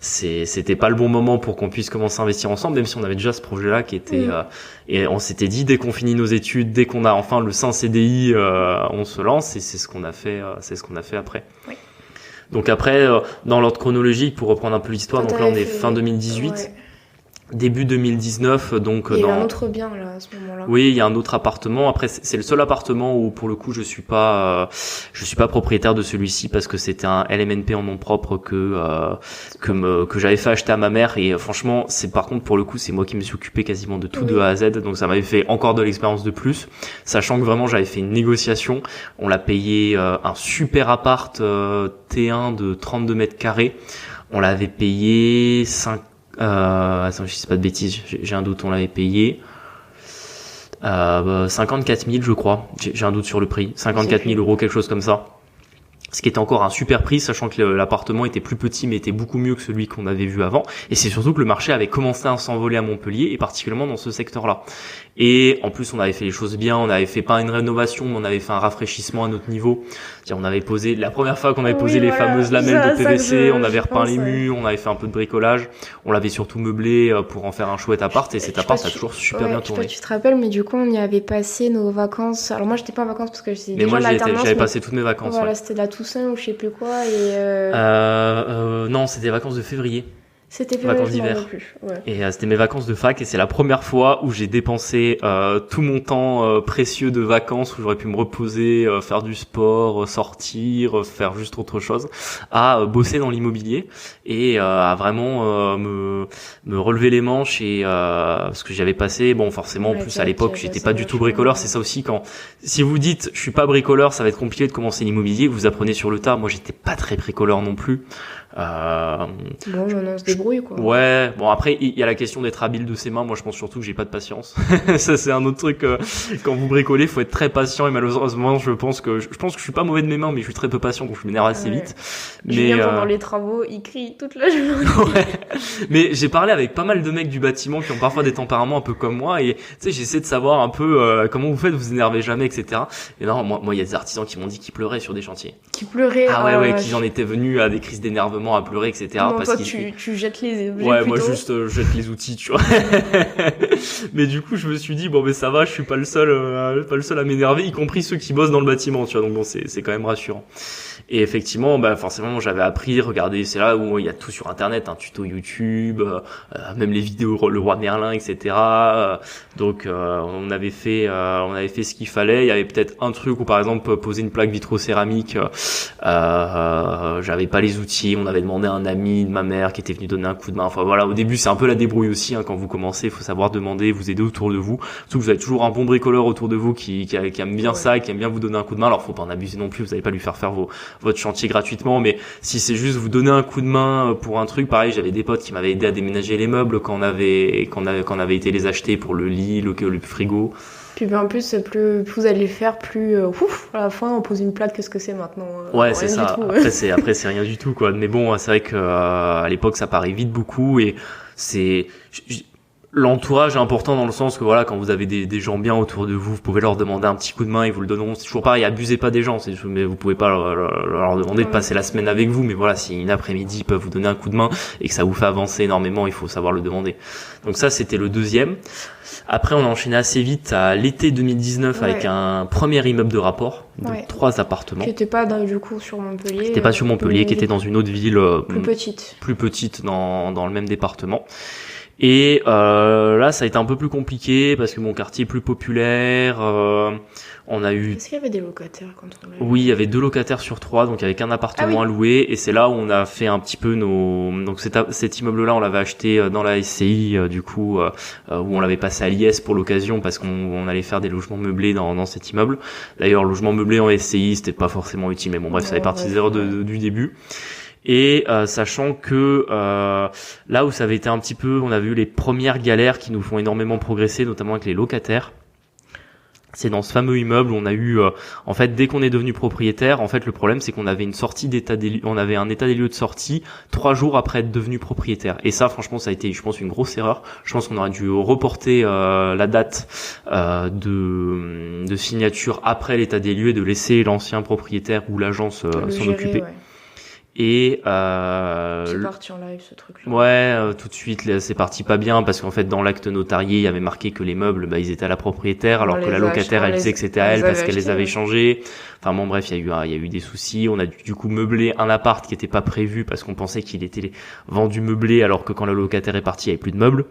c'était pas le bon moment pour qu'on puisse commencer à investir ensemble, même si on avait déjà ce projet-là qui était et on s'était dit dès qu'on finit nos études, dès qu'on a enfin le sein CDI, on se lance et c'est ce qu'on a fait après.
Oui.
Donc après dans l'ordre chronologique pour reprendre un peu l'histoire,
Toi,
donc là on
t'avais
est
fait-
fin 2018,
Ouais.
début 2019 donc
Il y a eu un
dans
autre bien là à ce moment-là.
oui, il y a un autre appartement. Après, c'est le seul appartement où, pour le coup, je suis pas propriétaire de celui-ci parce que c'était un LMNP en nom propre que j'avais fait acheter à ma mère. Et franchement, c'est par contre pour le coup, c'est moi qui me suis occupé quasiment de tout
Oui.
de A à Z. Donc ça m'avait fait encore de l'expérience de plus, sachant que vraiment j'avais fait une négociation. On l'a payé un super appart T1 de 32 mètres carrés. On l'avait payé 5. Attends, je sais pas de bêtises. J'ai un doute. On l'avait payé. 54 000 je crois, j'ai un doute sur le prix, 54 000 euros, quelque chose comme ça. Ce qui était encore un super prix, sachant que l'appartement était plus petit mais était beaucoup mieux que celui qu'on avait vu avant. Et c'est surtout que le marché avait commencé à s'envoler à Montpellier et particulièrement dans ce secteur-là. Et en plus, on avait fait les choses bien, on avait fait pas une rénovation, mais on avait fait un rafraîchissement à notre niveau. C'est-à-dire, on avait posé, la première fois qu'on avait posé les fameuses lamelles de PVC, on avait repeint les murs, on avait fait un peu de bricolage, on l'avait surtout meublé pour en faire un chouette appart et cet appart a toujours super bien tourné.
Je sais pas si tu te rappelles, mais du coup, on y avait passé nos vacances. Alors moi, j'étais pas en vacances parce que j'étais
Mais
déjà
moi,
en alternance.
j'avais passé toutes mes vacances.
Voilà,
Ouais.
c'était de la Toussaint ou je sais plus quoi. Et
Non, c'était les vacances de février.
c'était
Vacances
je m'en
d'hiver.
rappelle plus. Ouais.
Et c'était mes vacances de fac et c'est la première fois où j'ai dépensé tout mon temps précieux de vacances où j'aurais pu me reposer, faire du sport, sortir, faire juste autre chose, à bosser dans l'immobilier et à vraiment me relever les manches et parce que j'avais passé forcément en
Ouais,
plus à l'époque
tu as
j'étais
passé
pas du tout
vachement.
bricoleur, c'est ça aussi si vous dites je suis pas bricoleur, ça va être compliqué de commencer l'immobilier, vous apprenez sur le tas. Moi j'étais pas très bricoleur non plus.
Bon, maintenant on se débrouille, quoi.
Ouais, bon après il y a la question d'être habile de ses mains. Moi je pense surtout que j'ai pas de patience. Ça c'est un autre truc. Quand vous bricolez, faut être très patient et malheureusement je pense que je suis pas mauvais de mes mains, mais je suis très peu patient donc je m'énerve assez vite.
Julien pendant les travaux, il crie toute la journée.
Ouais. Mais j'ai parlé avec pas mal de mecs du bâtiment qui ont parfois des tempéraments un peu comme moi et tu sais j'essaie de savoir un peu comment vous faites, vous énervez jamais, etc. Et non, moi il y a des artisans qui m'ont dit qu'ils pleuraient sur des chantiers.
Qui pleuraient.
Ah ouais, qui en étaient venus à des crises d'énervement, à pleurer, etc.
Non,
parce
toi tu jettes les objets.
Ouais,
plutôt.
moi juste je jette les outils, tu vois. Mais du coup je me suis dit bon mais ça va, je suis pas le seul à m'énerver, y compris ceux qui bossent dans le bâtiment, tu vois. Donc bon c'est quand même rassurant. Et effectivement, forcément, j'avais appris, regardez, c'est là où il y a tout sur Internet, un tuto YouTube, même les vidéos Le Roi Merlin, etc. Donc, on avait fait ce qu'il fallait. Il y avait peut-être un truc où, par exemple, poser une plaque vitrocéramique, j'avais pas les outils. On avait demandé à un ami de ma mère qui était venu donner un coup de main. Enfin voilà, au début, c'est un peu la débrouille aussi. Quand vous commencez, il faut savoir demander, vous aider autour de vous. Surtout que vous avez toujours un bon bricoleur autour de vous qui aime bien ça, qui aime bien vous donner un coup de main. Alors, faut pas en abuser non plus. Vous n'allez pas lui faire votre chantier gratuitement, mais si c'est juste vous donner un coup de main pour un truc, pareil, j'avais des potes qui m'avaient aidé à déménager les meubles quand on avait été les acheter pour le lit, le frigo.
Puis en plus, plus vous allez faire, plus à la fin on pose une plaque, qu'est-ce que c'est maintenant
Ouais, c'est ça. Après c'est rien du tout, quoi. Mais bon, c'est vrai que à l'époque ça paraît vite beaucoup et c'est l'entourage est important dans le sens que voilà, quand vous avez des gens bien autour de vous, vous pouvez leur demander un petit coup de main, ils vous le donneront. C'est toujours pareil, abusez pas des gens, mais vous pouvez pas leur demander de passer la semaine avec vous, mais voilà, si une après-midi ils peuvent vous donner un coup de main et que ça vous fait avancer énormément, il faut savoir le demander. Donc ça, c'était le deuxième. Après, on a enchaîné assez vite à l'été 2019 avec un premier immeuble de rapport de 3 appartements.
Qui était pas du coup sur Montpellier.
Qui était pas sur Montpellier, qui était dans une autre ville
plus petite
dans le même département. Et là, ça a été un peu plus compliqué parce que mon quartier est plus populaire. On a eu.
Est-ce qu'il y avait des locataires quand on l'a eu ?
Oui, il y avait 2 locataires sur 3, donc avec un appartement à louer. Et c'est là où on a fait un petit peu donc cet immeuble-là, on l'avait acheté dans la SCI, du coup, où on l'avait passé à l'IS pour l'occasion parce qu'on allait faire des logements meublés dans cet immeuble. D'ailleurs, logement meublé en SCI, c'était pas forcément utile, mais bon, bref, ça fait partie des erreurs du début. Et sachant que là où ça avait été un petit peu, on avait eu les premières galères qui nous font énormément progresser, notamment avec les locataires. C'est dans ce fameux immeuble où on a eu, en fait, dès qu'on est devenu propriétaire, en fait, le problème c'est qu'on avait une sortie on avait un état des lieux de sortie 3 jours après être devenu propriétaire. Et ça, franchement, ça a été, je pense, une grosse erreur. Je pense qu'on aurait dû reporter la date de signature après l'état des lieux et de laisser l'ancien propriétaire ou l'agence s'en occuper.
Ouais.
Et
c'est parti en live ce truc-là.
Ouais, tout de suite c'est parti pas bien parce qu'en fait dans l'acte notarié il y avait marqué que les meubles ils étaient à la propriétaire alors que la locataire elle disait que c'était à elle parce qu'elle les avait changés. Enfin bon bref, il y a eu des soucis, on a du coup meublé un appart qui était pas prévu parce qu'on pensait qu'il était vendu meublé alors que quand la locataire est partie il y avait plus de meubles.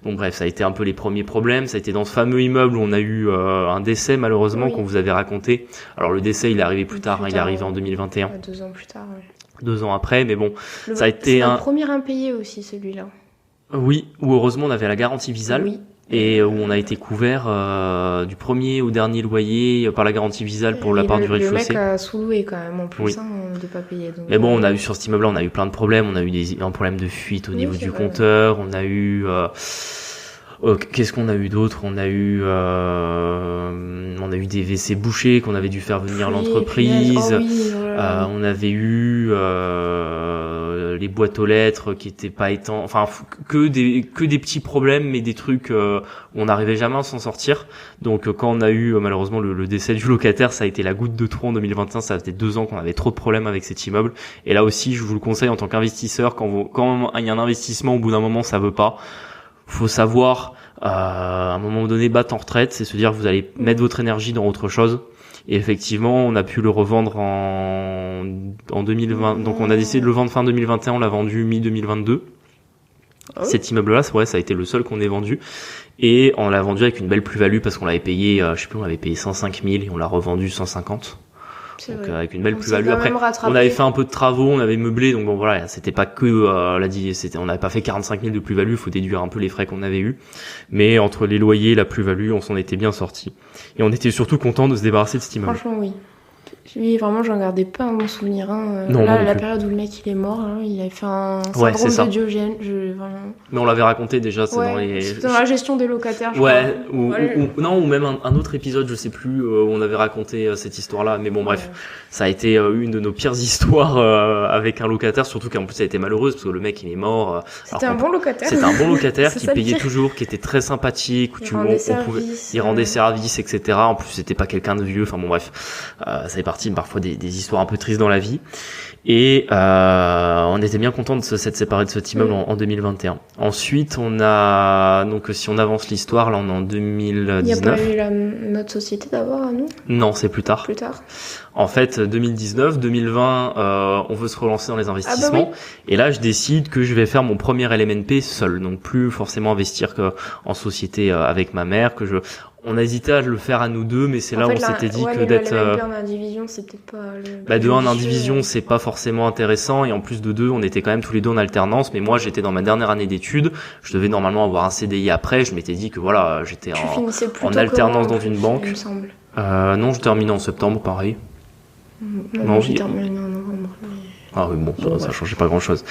Donc bref, ça a été un peu les premiers problèmes, ça a été dans ce fameux immeuble où on a eu un décès malheureusement qu'on vous avait raconté. Alors le décès, il est arrivé plus tard, il est arrivé en 2021.
2 ans plus tard, ouais.
2 ans après, mais bon, ça a été
un premier impayé aussi, celui-là.
Oui, où heureusement on avait la garantie Visal.
Oui.
Et où on a été couvert du premier au dernier loyer par la garantie Visal pour la part du rez-de-chaussée.
Le mec a sous-loué quand même en plus de pas payer. Donc
mais bon, on a eu sur cet immeuble-là, on a eu plein de problèmes. On a eu un problème de fuite au niveau du compteur. On a eu qu'est-ce qu'on a eu d'autre ? On a eu des WC bouchés qu'on avait dû faire venir l'entreprise. On avait eu les boîtes aux lettres qui étaient pas enfin que des petits problèmes, mais des trucs où on n'arrivait jamais à s'en sortir. Donc quand on a eu malheureusement le décès du locataire, ça a été la goutte de trop en 2021. Ça faisait 2 ans qu'on avait trop de problèmes avec cet immeuble. Et là aussi, je vous le conseille en tant qu'investisseur, quand il y a un investissement, au bout d'un moment, ça veut pas. Faut savoir à un moment donné battre en retraite, c'est se dire que vous allez mettre votre énergie dans autre chose. Et effectivement, on a pu le revendre en 2020. Donc on a décidé de le vendre fin 2021, on l'a vendu mi-2022. Cet immeuble-là, ça a été le seul qu'on ait vendu. Et on l'a vendu avec une belle plus-value parce qu'on l'avait payé, on l'avait payé 105 000 et on l'a revendu 150. Donc avec une belle plus-value. Après, on avait fait un peu de travaux, on avait meublé, donc bon voilà, c'était pas que on n'avait pas fait 45 000 de plus-value, il faut déduire un peu les frais qu'on avait eu. Mais entre les loyers et la plus-value, on s'en était bien sorti. Et on était surtout content de se débarrasser de cet immeuble.
Franchement, oui. Oui, vraiment, j'en gardais pas un bon souvenir.
Non,
là,
non
la
plus.
période où le mec il est mort, là, il avait fait un
Ouais, c'est
syndrome
ça.
de Diogène. Vraiment...
Mais on l'avait raconté déjà, c'est dans
Ouais,
les...
c'est dans la gestion des locataires, je
Ouais,
crois.
non, ou même un autre épisode, je sais plus, où on avait raconté cette histoire-là. Mais bon, bref,
Ouais.
ça a été une de nos pires histoires avec un locataire, surtout qu'en plus ça a été malheureuse parce que le mec il est mort.
C'était
alors
un bon locataire.
C'était un bon locataire
C'est
qui
ça le
payait
pire.
toujours, qui était très sympathique, où
Il rendait
il rendait service, etc. En plus, c'était pas quelqu'un de vieux. Enfin bon, bref, ça fait partie parfois des histoires un peu tristes dans la vie. Et on était bien content de s'être séparé de cet immeuble en 2021. Ensuite, on a donc si on avance l'histoire, là on est en
Il n'y a pas
2019.
eu notre société d'abord à nous,
Non, c'est plus tard.
plus tard.
En fait, 2019, 2020, on veut se relancer dans les investissements.
oui.
Et là, je décide que je vais faire mon premier LMNP seul. Donc, plus forcément investir en société avec ma mère. On a hésité à le faire à nous deux, mais c'est là où on s'était dit que d'être...
en indivision, c'est peut-être pas le...
de
plus
1 en
judicieux,
indivision, c'est pas forcément intéressant. Et en plus de 2, on était quand même tous les deux en alternance. Mais moi, j'étais dans ma dernière année d'études. Je devais normalement avoir un CDI après. Je m'étais dit que voilà, j'étais
Tu finissais plus
en
tôt que
alternance
moi,
dans une banque.
il me semble.
Non, je terminais en septembre, pareil.
Non,
Non,
j'ai
oui.
terminé en novembre. mais-
Ah oui, bon, ça
Ouais.
changeait pas grand-chose.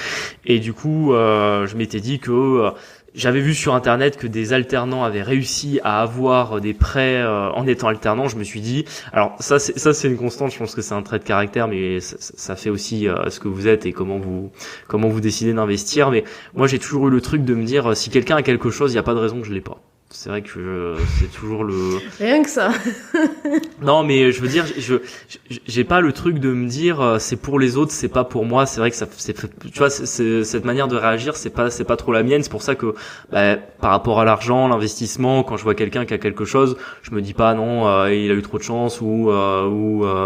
Et du coup, je m'étais dit que j'avais vu sur Internet que des alternants avaient réussi à avoir des prêts en étant alternants. Je me suis dit, alors ça c'est une constante. Je pense que c'est un trait de caractère, mais ça fait aussi ce que vous êtes et comment vous décidez d'investir. Mais moi, j'ai toujours eu le truc de me dire, si quelqu'un a quelque chose, il y a pas de raison que je l'ai pas. C'est vrai que c'est toujours le...
Rien que ça.
Non, mais je veux dire, j'ai pas le truc de me dire c'est pour les autres, c'est pas pour moi. C'est vrai que tu vois, cette manière de réagir, c'est pas trop la mienne. C'est pour ça que par rapport à l'argent, l'investissement, quand je vois quelqu'un qui a quelque chose, je me dis pas non, il a eu trop de chance ou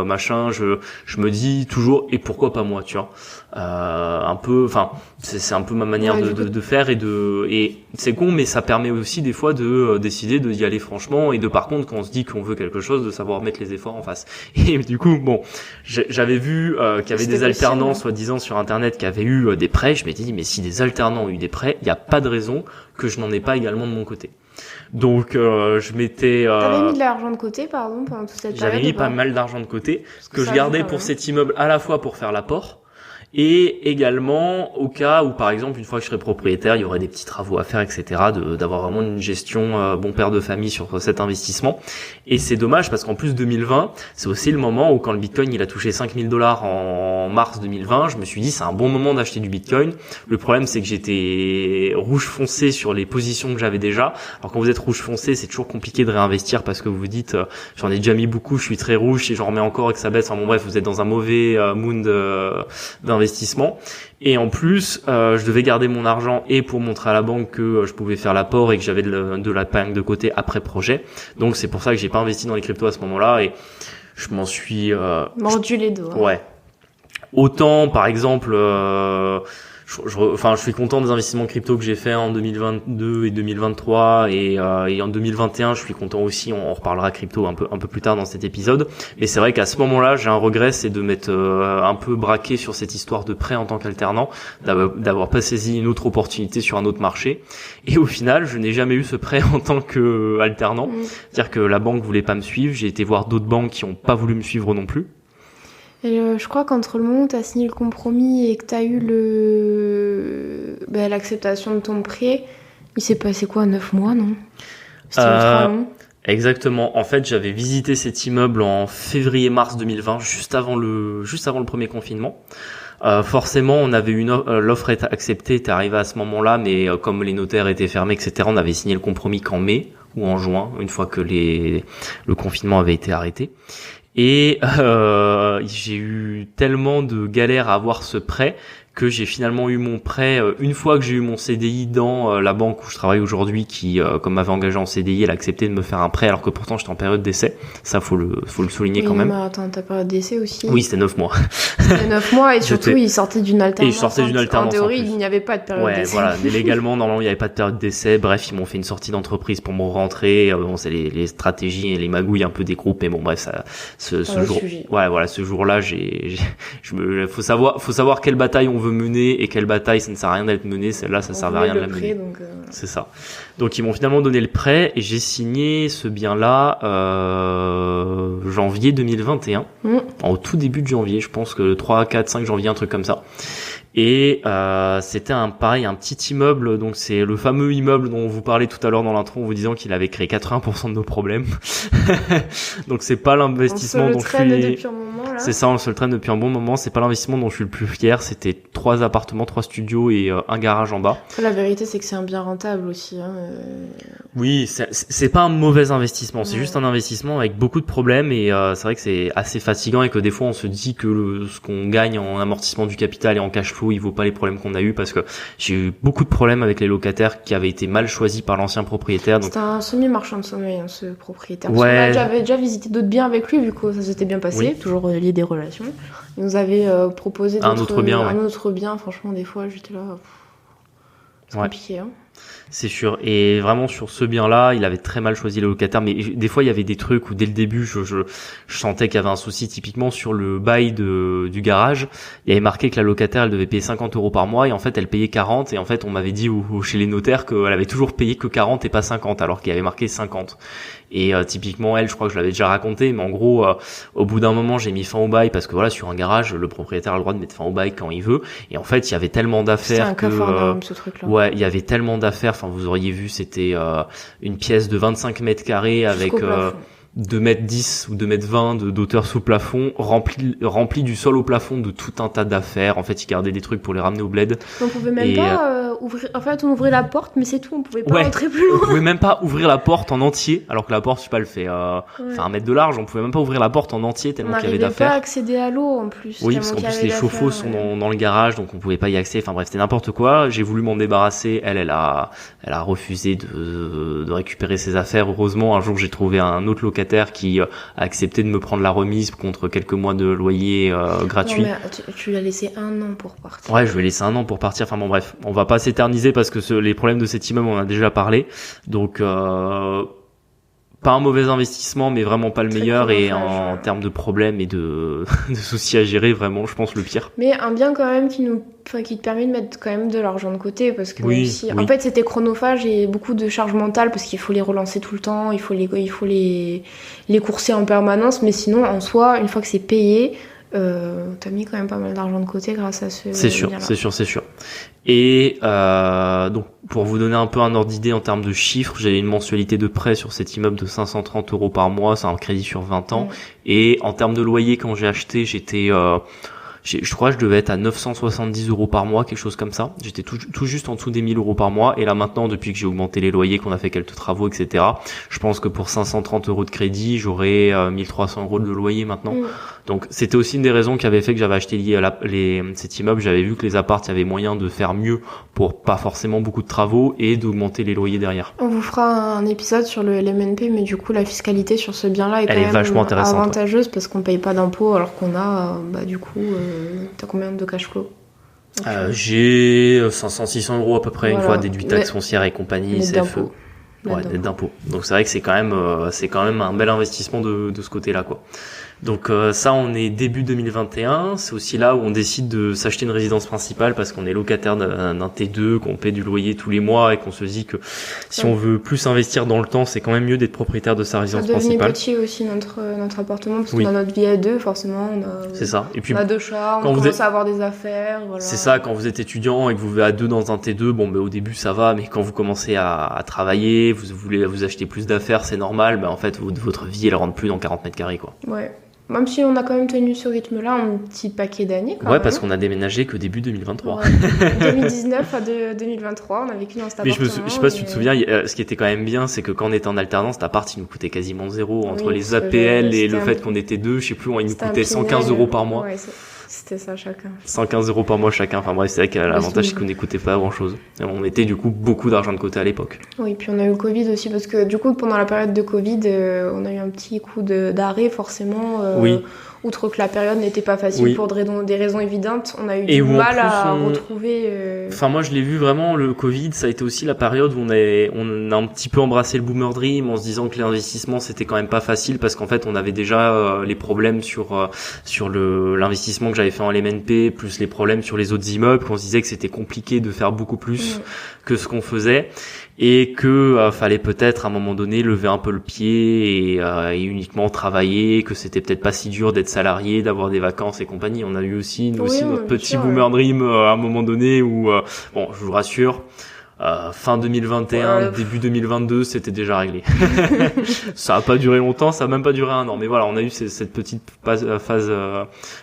machin. Je me dis toujours et pourquoi pas moi, tu vois. Un peu, enfin, c'est un peu ma manière de faire et c'est con, mais ça permet aussi des fois de décider d'y aller franchement et par contre quand on se dit qu'on veut quelque chose, de savoir mettre les efforts en face. Et du coup, bon, j'avais vu qu'il y avait des alternants soi-disant sur Internet qui avaient eu des prêts. Je m'étais dit mais si des alternants ont eu des prêts, il y a pas de raison que je n'en ai pas également de mon côté. Donc je m'étais...
T'avais mis de l'argent de côté, pardon, pendant toute cette période?
J'avais mis pas mal d'argent de côté que je gardais pour cet immeuble à la fois pour faire l'apport et également au cas où par exemple une fois que je serai propriétaire il y aurait des petits travaux à faire etc, d'avoir vraiment une gestion bon père de famille sur cet investissement. Et c'est dommage parce qu'en plus 2020 c'est aussi le moment où quand le bitcoin il a touché 5000 $ en mars 2020, je me suis dit c'est un bon moment d'acheter du bitcoin. Le problème c'est que j'étais rouge foncé sur les positions que j'avais déjà. Alors quand vous êtes rouge foncé c'est toujours compliqué de réinvestir parce que vous vous dites j'en ai déjà mis beaucoup, je suis très rouge et j'en remets encore et que ça baisse. Enfin bon bref, vous êtes dans un mauvais mood d'investissement. Et en plus, je devais garder mon argent et pour montrer à la banque que je pouvais faire l'apport et que j'avais de la l'épargne de côté après projet. Donc c'est pour ça que j'ai pas investi dans les cryptos à ce moment-là et je m'en suis
mordu les doigts.
Ouais. Autant par exemple je suis content des investissements crypto que j'ai fait en 2022 et 2023 et en 2021 je suis content aussi. On reparlera crypto un peu plus tard dans cet épisode. Mais c'est vrai qu'à ce moment-là, j'ai un regret, c'est de m'être un peu braqué sur cette histoire de prêt en tant qu'alternant, d'avoir pas saisi une autre opportunité sur un autre marché. Et au final, je n'ai jamais eu ce prêt en tant qu'alternant. C'est-à-dire que la banque voulait pas me suivre. J'ai été voir d'autres banques qui ont pas voulu me suivre non plus.
Et je crois qu'entre le moment où tu as signé le compromis et que tu as eu l'acceptation de ton prêt, il s'est passé quoi, 9 mois, non? C'était ultra long.
Exactement. En fait, j'avais visité cet immeuble en février-mars 2020, juste avant le premier confinement. Forcément, on avait l'offre était acceptée, était arrivée à ce moment-là, mais comme les notaires étaient fermés, etc., on avait signé le compromis qu'en mai ou en juin, une fois que le confinement avait été arrêté. Et j'ai eu tellement de galères à avoir ce prêt que j'ai finalement eu mon prêt une fois que j'ai eu mon CDI dans la banque où je travaille aujourd'hui qui, comme m'avait engagé en CDI, elle a accepté de me faire un prêt alors que pourtant j'étais en période d'essai. Ça, faut le souligner quand même.
Mais attends, ta période d'essai aussi?
Oui, c'était 9 mois.
C'était 9 mois et surtout, il sortait d'une alternance.
Et je sortais d'une alternance.
En théorie, il n'y avait pas de période d'essai.
Ouais, voilà. Mais légalement, normalement, il n'y avait pas de période d'essai. Bref, ils m'ont fait une sortie d'entreprise pour me rentrer. Bon, c'est les stratégies et les magouilles un peu des groupes. Mais bon, bref, ce jour, ouais, voilà, ce jour-là, faut savoir quelle bataille on veut veut mener et quelle bataille ça ne sert à rien d'être menée, celle-là ça servait à rien de la mener.
Donc,
c'est ça. Donc ils m'ont finalement donné le prêt et j'ai signé ce bien-là janvier 2021, au tout début de janvier, je pense que le 3, 4, 5 janvier, un truc comme ça. Et c'était un petit immeuble, donc c'est le fameux immeuble dont on vous parlait tout à l'heure dans l'intro en vous disant qu'il avait créé 80% de nos problèmes. Donc c'est pas l'investissement dont je suis...
depuis un moment, là.
C'est ça, on se le traîne depuis un bon moment. C'est pas l'investissement dont je suis le plus fier. C'était 3 appartements, 3 studios et un garage en bas.
La vérité, c'est que c'est un bien rentable aussi.
Oui, c'est pas un mauvais investissement. C'est juste un investissement avec beaucoup de problèmes et c'est vrai que c'est assez fatigant et que des fois on se dit que ce qu'on gagne en amortissement du capital et en cash flow, il vaut pas les problèmes qu'on a eu parce que j'ai eu beaucoup de problèmes avec les locataires qui avaient été mal choisis par l'ancien propriétaire. Donc...
C'était un semi-marchand de sommeil, ce propriétaire.
Ouais.
J'avais déjà visité d'autres biens avec lui, vu que ça s'était bien passé, toujours lié des relations. Il nous avait proposé
un autre
bien. Franchement, des fois, j'étais là. C'est compliqué, hein.
C'est sûr. Et vraiment, sur ce bien-là, il avait très mal choisi le locataire. Mais des fois, il y avait des trucs où dès le début, je sentais qu'il y avait un souci. Typiquement, sur le bail du garage, il y avait marqué que la locataire, elle devait payer 50 € par mois. Et en fait, elle payait 40. Et en fait, on m'avait dit chez les notaires qu'elle avait toujours payé que 40 et pas 50, alors qu'il y avait marqué 50. Et typiquement, elle, je crois que je l'avais déjà raconté. Mais en gros, au bout d'un moment, j'ai mis fin au bail parce que voilà, sur un garage, le propriétaire a le droit de mettre fin au bail quand il veut. Et en fait, il y avait tellement d'affaires
ce truc-là.
Ouais, il y avait tellement d'affaires. Enfin, vous auriez vu, c'était une pièce de 25 mètres carrés avec 2 mètres 10 ou 2 mètres 20 d'auteur sous plafond, rempli du sol au plafond de tout un tas d'affaires. En fait, ils gardaient des trucs pour les ramener au bled.
On pouvait même pas ouvrir. En fait, on ouvrait la porte, mais c'est tout. On pouvait pas rentrer plus loin.
On pouvait même pas ouvrir la porte en entier, alors que la porte, je sais pas, elle fait 1 mètre de large. On pouvait même pas ouvrir la porte en entier tellement qu'il y avait d'affaires.
On n'arrivait pas à accéder à l'eau en plus.
Oui, parce qu'en plus les chauffe-eau sont dans le garage, donc on pouvait pas y accéder. Enfin bref, c'était n'importe quoi. J'ai voulu m'en débarrasser. Elle a refusé de récupérer ses affaires. Heureusement, un jour, j'ai trouvé un autre locataire qui a accepté de me prendre la remise contre quelques mois de loyer gratuit.
Non, mais tu l'as laissé 1 an pour partir.
Ouais, je vais laisser 1 an pour partir. Enfin bon, bref, on va pas s'éterniser parce que les problèmes de cet immeuble, on en a déjà parlé. Donc pas un mauvais investissement, mais vraiment pas le meilleur. Et en termes de problèmes et de soucis à gérer, vraiment, je pense le pire.
Mais un bien quand même qui te permet de mettre quand même de l'argent de côté, parce que en fait c'était chronophage et beaucoup de charges mentales parce qu'il faut les relancer tout le temps, il faut les courser en permanence, mais sinon en soi, une fois que c'est payé, t'as mis quand même pas mal d'argent de côté grâce à ce.
C'est sûr. Et donc pour vous donner un peu un ordre d'idée en termes de chiffres, j'avais une mensualité de prêt sur cet immeuble de 530 € par mois, c'est un crédit sur 20 ans. Et en termes de loyer, quand j'ai acheté, j'étais je crois que je devais être à 970 € par mois, quelque chose comme ça. J'étais tout juste en dessous des 1000 € par mois. Et là maintenant, depuis que j'ai augmenté les loyers, qu'on a fait quelques travaux, etc., je pense que pour 530 € de crédit, j'aurais 1300 € de loyer maintenant. Donc c'était aussi une des raisons qui avait fait que j'avais acheté cet immeuble. J'avais vu que les apparts, il y avait moyen de faire mieux pour pas forcément beaucoup de travaux et d'augmenter les loyers derrière.
On vous fera un épisode sur le LMNP, mais du coup la fiscalité sur ce bien-là est quand même
vachement intéressante,
avantageuse parce qu'on paye pas d'impôts alors qu'on a du coup t'as combien de cash flow?
J'ai 500-600 € à peu près, une fois déduit taxes foncières et compagnie, CFE. Net d'impôts. Donc c'est vrai que c'est quand même un bel investissement de ce côté-là, quoi. Donc ça, on est début 2021. C'est aussi là où on décide de s'acheter une résidence principale parce qu'on est locataire d'un T2, qu'on paie du loyer tous les mois et qu'on se dit que si on veut plus investir dans le temps, c'est quand même mieux d'être propriétaire de sa résidence principale.
Ça devenait petit aussi notre appartement parce qu'on a notre vie à deux, forcément.
C'est ça. Et puis
on a 2 chats, on commence à avoir des affaires. Voilà.
C'est ça. Quand vous êtes étudiant et que vous vivez à 2 dans un T2, au début ça va, mais quand vous commencez à travailler, vous voulez vous acheter plus d'affaires, c'est normal. En fait, votre vie elle rentre plus dans 40 mètres carrés, quoi.
Ouais. Même si on a quand même tenu ce rythme-là un petit paquet d'années.
Ouais, parce qu'on a déménagé que début 2023.
2019 à 2023, on a vécu dans cet appartement.
Mais je sais pas si tu te souviens, ce qui était quand même bien, c'est que quand on était en alternance, cet appart, il nous coûtait quasiment 0. Entre les APL et le fait qu'on était 2, je sais plus, il nous coûtait 115 € par mois.
Ouais, c'était ça chacun.
115 € par mois chacun. Enfin bref, c'est vrai que l'avantage, c'est qu'on n'écoutait pas grand-chose. Et on mettait du coup beaucoup d'argent de côté à l'époque.
Oui, puis on a eu le Covid aussi, parce que du coup, pendant la période de Covid, on a eu un petit coup d'arrêt forcément. outre que la période n'était pas facile pour des raisons évidentes, on a eu du mal à retrouver...
Enfin, moi, je l'ai vu vraiment, le Covid, ça a été aussi la période où on a un petit peu embrassé le boomer dream en se disant que l'investissement, c'était quand même pas facile parce qu'en fait, on avait déjà les problèmes sur l'investissement que j'avais fait en LMNP, plus les problèmes sur les autres immeubles, qu'on se disait que c'était compliqué de faire beaucoup plus que ce qu'on faisait. Et que fallait peut-être à un moment donné lever un peu le pied et uniquement travailler, que c'était peut-être pas si dur d'être salarié, d'avoir des vacances et compagnie. On a eu aussi notre petit boomer dream à un moment donné où bon, je vous rassure, fin 2021, début 2022, c'était déjà réglé. Ça a pas duré longtemps, ça a même pas duré 1 an. Mais voilà, on a eu cette petite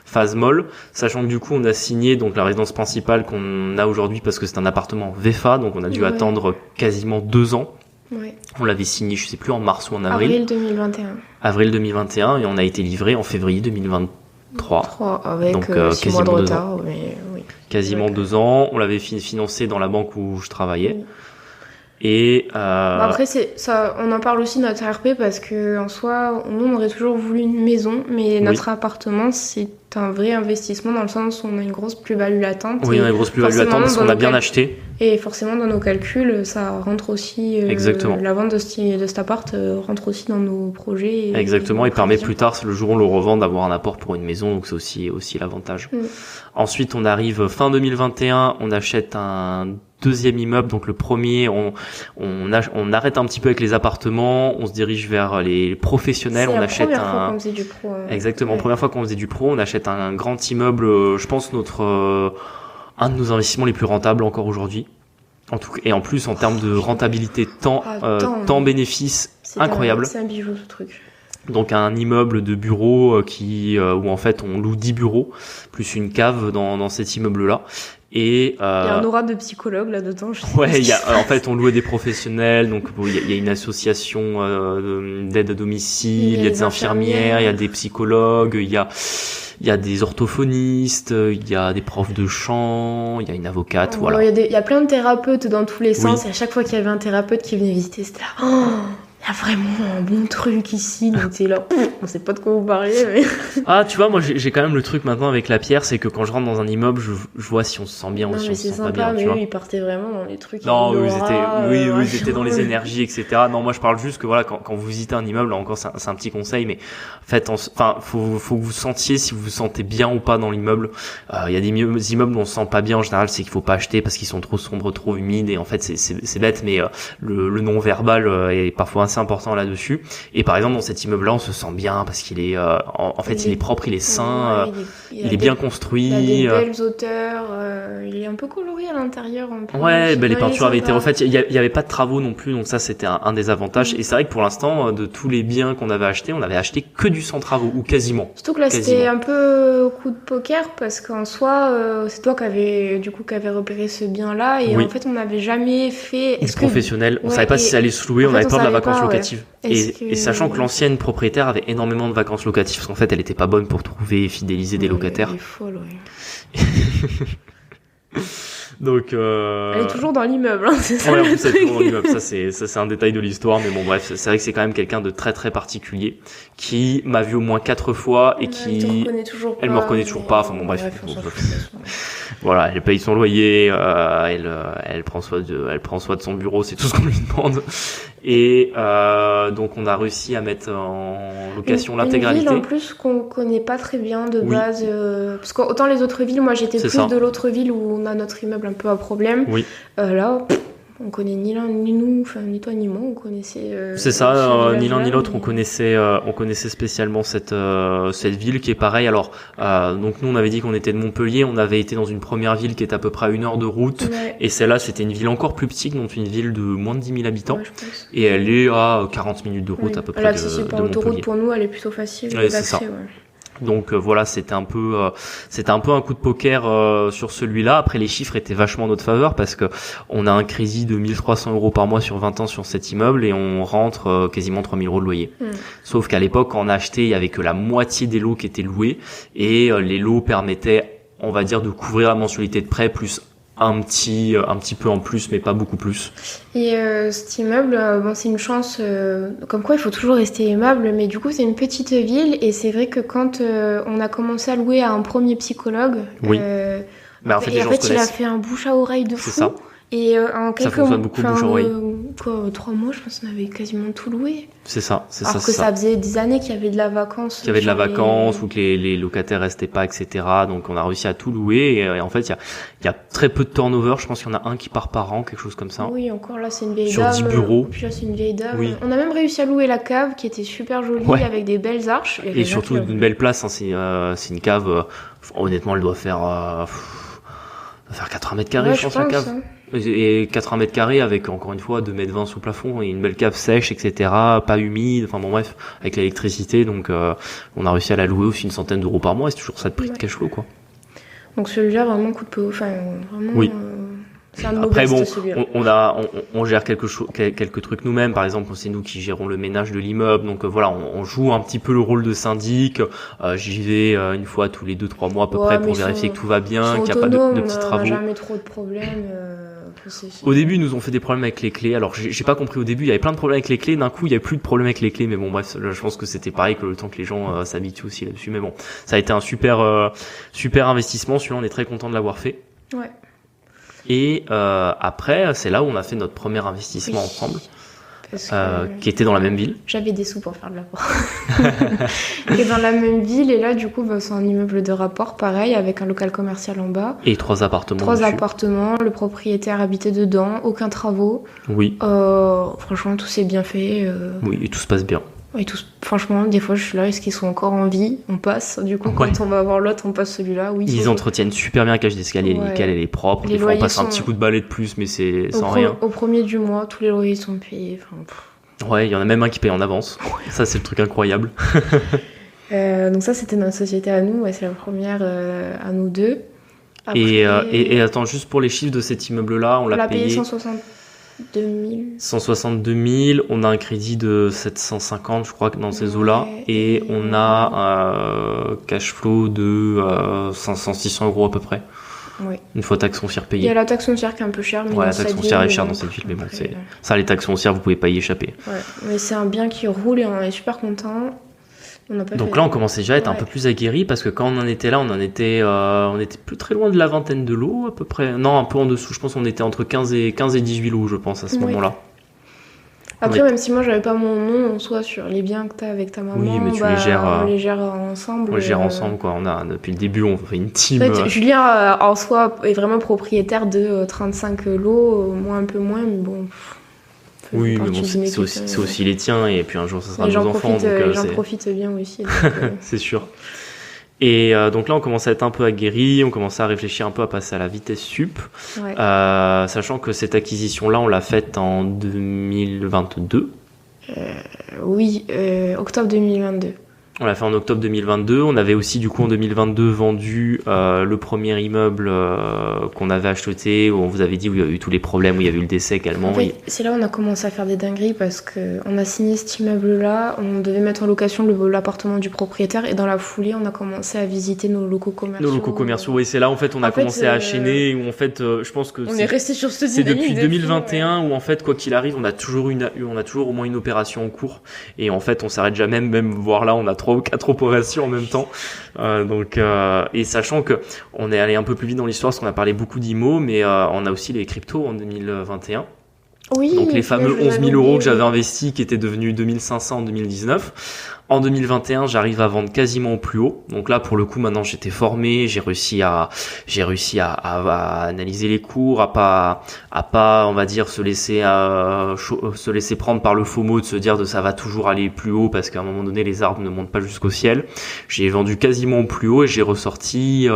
phase molle, sachant que du coup, on a signé donc la résidence principale qu'on a aujourd'hui parce que c'est un appartement VEFA, donc on a dû attendre quasiment 2 ans.
Ouais.
On l'avait signé, je sais plus, en mars ou en avril.
Avril 2021.
Avril 2021, et on a été livré en février 2023.
Avec
donc
6 mois de retard, mais oui.
Quasiment 2 ans. On l'avait financé dans la banque où je travaillais. Oui. Et
après ça, on en parle aussi de notre RP parce que en soi, nous on aurait toujours voulu une maison, mais notre appartement c'est un vrai investissement dans le sens où on a une grosse plus-value latente.
Oui, on a une grosse plus-value latente parce qu'on a bien acheté.
Et forcément dans nos calculs, ça rentre aussi.
Exactement.
La vente de cet appart rentre aussi dans nos projets.
Exactement, et permet plus tard, le jour où on le revend, d'avoir un apport pour une maison, donc c'est aussi l'avantage. Ensuite, on arrive fin 2021, on achète un deuxième immeuble, donc le premier, on arrête un petit peu avec les appartements, on se dirige vers les professionnels, on achète
première fois qu'on faisait du pro.
Exactement, première fois qu'on faisait du pro, on achète un grand immeuble, je pense un de nos investissements les plus rentables encore aujourd'hui. Et en plus en termes de rentabilité temps bénéfice, incroyable.
C'est un bijou ce truc.
Donc un immeuble de bureaux où en fait on loue 10 bureaux plus une cave dans cet immeuble-là. Et
il y a un aura de psychologue là-dedans.
En fait on louait des professionnels, donc il y a une association d'aide à domicile, il y a des infirmières, il y a des psychologues, il y a des orthophonistes, il y a des profs de chant, il y a une avocate, voilà.
Il y a plein de thérapeutes dans tous les sens, et à chaque fois qu'il y avait un thérapeute qui venait visiter, c'était là, il y a vraiment un bon truc ici, donc c'est là, on sait pas de quoi vous parlez, mais...
Ah, tu vois, moi j'ai quand même le truc maintenant avec la pierre, c'est que quand je rentre dans un immeuble, je vois si on se sent bien ou si on se sent pas bien, tu vois.
Mais eux, ils partaient vraiment dans les trucs...
Non, ils étaient dans les énergies, etc. Non, moi je parle juste que voilà, quand vous visitez un immeuble, là encore c'est un petit conseil, mais en fait, faut que vous sentiez si vous vous sentez bien ou pas dans l'immeuble. Il y a des immeubles où on se sent pas bien, en général, c'est qu'il faut pas acheter parce qu'ils sont trop sombres, trop humides, et en fait c'est bête, mais le non-verbal est parfois assez important là-dessus. Et par exemple dans cet immeuble-là, on se sent bien parce qu'il est il est propre, il est sain, il est bien construit.
Il a des belles hauteurs, il est un peu coloré à l'intérieur.
Les peintures avaient été refaites. Il y avait pas de travaux non plus, donc ça c'était un des avantages. Et c'est vrai que pour l'instant, de tous les biens qu'on avait achetés, on avait acheté que du sans travaux ou quasiment.
Surtout que là c'était un peu coup de poker parce qu'en soi, c'est toi qui avait repéré ce bien-là et en fait on n'avait jamais fait.
Professionnel. On savait pas si ça allait se louer, on avait peur de la vacance locative. Et sachant que l'ancienne propriétaire avait énormément de vacances locatives, parce qu'en fait elle était pas bonne pour trouver et fidéliser des locataires.
Elle est folle,
Donc
elle est toujours dans l'immeuble, hein, c'est ça.
Ouais, en plus elle est toujours dans l'immeuble, ça c'est un détail de l'histoire, mais bon bref, c'est vrai que c'est quand même quelqu'un de très très particulier qui m'a vu au moins 4 fois et qui elle me reconnaît toujours pas. Enfin bon bref. Voilà, elle paye son loyer, elle prend soin de son bureau, c'est tout ce qu'on lui demande. Et donc on a réussi à mettre en location l'intégralité.
Une ville en plus qu'on connaît pas très bien de base, parce qu'autant les autres villes, moi j'étais plus de l'autre ville où on a notre immeuble un peu à problème.
Oui.
Là, on connaît ni l'un ni nous, enfin ni toi ni moi, on connaissait.
C'est ça, ni l'un ni l'autre, on connaissait spécialement cette ville qui est pareille. Alors donc nous on avait dit qu'on était de Montpellier, on avait été dans une première ville qui est à peu près à 1 heure de route, et celle-là c'était une ville encore plus petite, donc une ville de moins de 10 000 habitants, et elle est à 40 minutes de route à peu près
de par l'autoroute pour nous, elle est plutôt facile d'accès.
Donc voilà, c'était un peu un coup de poker sur celui-là. Après les chiffres étaient vachement en notre faveur parce que on a un crédit de 1 300 € par mois sur 20 ans sur cet immeuble et on rentre quasiment 3 000 € de loyer. Sauf qu'à l'époque quand on a acheté, il y avait que la moitié des lots qui étaient loués et les lots permettaient, on va dire, de couvrir la mensualité de prêt plus un petit peu en plus, mais pas beaucoup plus.
Et cet immeuble, bon, c'est une chance, comme quoi il faut toujours rester aimable, mais du coup c'est une petite ville et c'est vrai que quand on a commencé à louer à un premier psychologue,
Oui. Mais en fait, les gens se
il a
connaissent.
fait un bouche à oreille de
C'est
fou.
ça.
Et en quelques
fonctionne beaucoup, bouche à oreille.
3 mois, je pense qu'on avait quasiment tout loué.
C'est ça.
Alors que ça faisait des années qu'il y avait de la vacance.
Qu'il y avait de la vacance ou que les locataires restaient pas, etc. Donc on a réussi à tout louer et en fait il y a très peu de turnover. Je pense qu'il y en a un qui part par an, quelque chose comme ça.
Oui, encore là c'est une vieille
sur
dame.
Sur 10 bureaux.
Puis là c'est une vieille dame.
Oui.
On a même réussi à louer la cave qui était super jolie avec des belles arches.
Et surtout une belle place. Hein, c'est une cave. Honnêtement, elle doit faire 80 mètres carrés, je pense la cave. Hein. Et 80 mètres carrés avec encore une fois 2,20 mètres sous plafond et une belle cave sèche, etc. Pas humide, enfin bon bref, avec l'électricité. Donc on a réussi à la louer aussi 100 € par mois. Et c'est toujours ça de prix de cash flow quoi.
Donc celui-là vraiment coup de peau, enfin vraiment.
Oui.
C'est un de nos
Après bon,
celui-là.
on gère quelques trucs nous-mêmes. Par exemple, c'est nous qui gérons le ménage de l'immeuble. Donc voilà, on joue un petit peu le rôle de syndic. J'y vais une fois tous les 2-3 mois à peu près pour vérifier que tout va bien, qu'il n'y a pas de petits travaux.
On n'a jamais trop de problèmes.
Au début, ils nous ont fait des problèmes avec les clés. Alors, j'ai pas compris au début. Il y avait plein de problèmes avec les clés. D'un coup, il y avait plus de problèmes avec les clés. Mais bon, bref, je pense que c'était pareil que le temps que les gens s'habituent aussi là-dessus. Mais bon, ça a été un super investissement. Celui-là, on est très content de l'avoir fait.
Ouais.
Et après, c'est là où on a fait notre premier investissement ensemble, qui était dans la même ville.
J'avais des sous pour faire de l'apport. Qui est dans la même ville, et là, du coup, c'est un immeuble de rapport, pareil, avec un local commercial en bas.
Et 3 appartements.
3 appartements, le propriétaire habitait dedans, aucun travaux.
Oui.
Franchement, tout s'est bien fait.
Oui, et tout se passe bien.
Et franchement, des fois, je suis là, est-ce qu'ils sont encore en vie? On passe. Du coup, quand on va voir l'autre, on passe celui-là. Oui,
ils entretiennent super bien la cage d'escalier, nickel, elle est propre. Des fois, on passe un petit coup de balai de plus, mais c'est sans rien.
Au premier du mois, tous les loyers sont payés.
Ouais, il y en a même un qui paye en avance. Ça, c'est le truc incroyable.
Donc ça, c'était notre société à nous. C'est la première à nous deux.
Après, et attends, juste pour les chiffres de cet immeuble-là, on l'a payé 162 000, on a un crédit de 750 je crois que dans ces eaux-là, et on a un cash flow de 500-600 € à peu près.
Oui.
Une fois taxe foncière payée.
Il y a la taxe foncière qui est un peu chère. Mais
la taxe foncière est chère dans cette ville, mais bon, c'est ça, les taxes foncières, vous pouvez pas y échapper.
Ouais, mais c'est un bien qui roule et on est super content.
Donc là, on commençait déjà à être un peu plus aguerri parce que quand on en était là, on était plus très loin de la vingtaine de lots à peu près. Non, un peu en dessous. Je pense qu'on était entre 15 et 18 lots, je pense, à ce moment-là.
Après, même si moi, j'avais pas mon nom en soi sur les biens que t'as avec ta maman,
oui, mais tu les gères,
on les gère ensemble.
On les gère ensemble, quoi. Depuis le début, on fait une team.
En fait, Julien, en soi, est vraiment propriétaire de 35 lots, moi un peu moins, mais bon.
Oui, mais bon, c'est aussi les tiens, et puis un jour, ça sera nos enfants.
Les gens profitent bien aussi.
C'est sûr. Et donc là, on commence à être un peu aguerri, on commence à réfléchir un peu à passer à la vitesse sup, sachant que cette acquisition-là, on l'a faite en 2022.
Oui, octobre 2022.
On l'a fait en octobre 2022. On avait aussi du coup en 2022 vendu le premier immeuble qu'on avait acheté, où on vous avait dit où il y a eu tous les problèmes, où il y avait eu le décès également.
En fait, c'est là où on a commencé à faire des dingueries parce qu'on a signé cet immeuble-là, on devait mettre en location l'appartement du propriétaire et dans la foulée, on a commencé à visiter nos locaux commerciaux.
Nos locaux commerciaux, oui, c'est là en fait on a commencé à chaîner, où en fait je pense que
on est resté sur ce
dynamique. C'est depuis 2021 où en fait quoi qu'il arrive, on a toujours au moins une opération en cours et en fait on s'arrête jamais, même voir là on a 3 ou 4 opérations en même temps. Et sachant que on est allé un peu plus vite dans l'histoire parce qu'on a parlé beaucoup d'IMO, mais on a aussi les cryptos en 2021.
Oui,
donc les fameux 11 000 € que j'avais investis qui étaient devenus 2500 en 2019. En 2021, j'arrive à vendre quasiment au plus haut. Donc là, pour le coup, maintenant, j'étais formé, j'ai réussi à analyser les cours, à pas, on va dire, se laisser prendre par le FOMO de se dire que ça va toujours aller plus haut parce qu'à un moment donné, les arbres ne montent pas jusqu'au ciel. J'ai vendu quasiment au plus haut et j'ai ressorti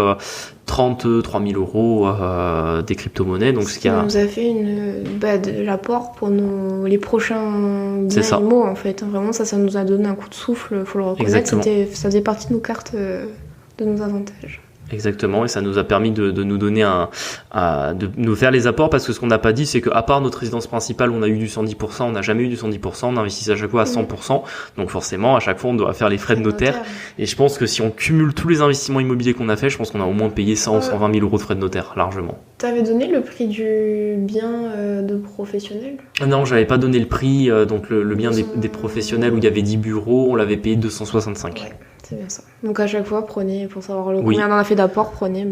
33 000 € des crypto-monnaies. Donc ce qui
nous a fait de l'apport pour les prochains biens IMO en fait. Vraiment, ça nous a donné un coup de souffle, faut le reconnaître. Ça faisait partie de nos cartes, de nos avantages.
Exactement, et ça nous a permis de nous donner de nous faire les apports, parce que ce qu'on n'a pas dit, c'est qu'à part notre résidence principale, on a eu du 110%, on n'a jamais eu du 110%, on investissait à chaque fois à 100%, donc forcément, à chaque fois, on doit faire les frais de notaire, et je pense que si on cumule tous les investissements immobiliers qu'on a fait, je pense qu'on a au moins payé 100 ou 120 000 euros de frais de notaire, largement.
T'avais donné le prix du bien de professionnel ?
Non, j'avais pas donné le prix, donc le bien des professionnels où il y avait 10 bureaux, on l'avait payé 265.
Ouais. C'est bien ça. Donc à chaque fois, prenez, pour savoir combien on en a fait d'apport, prenez 10%.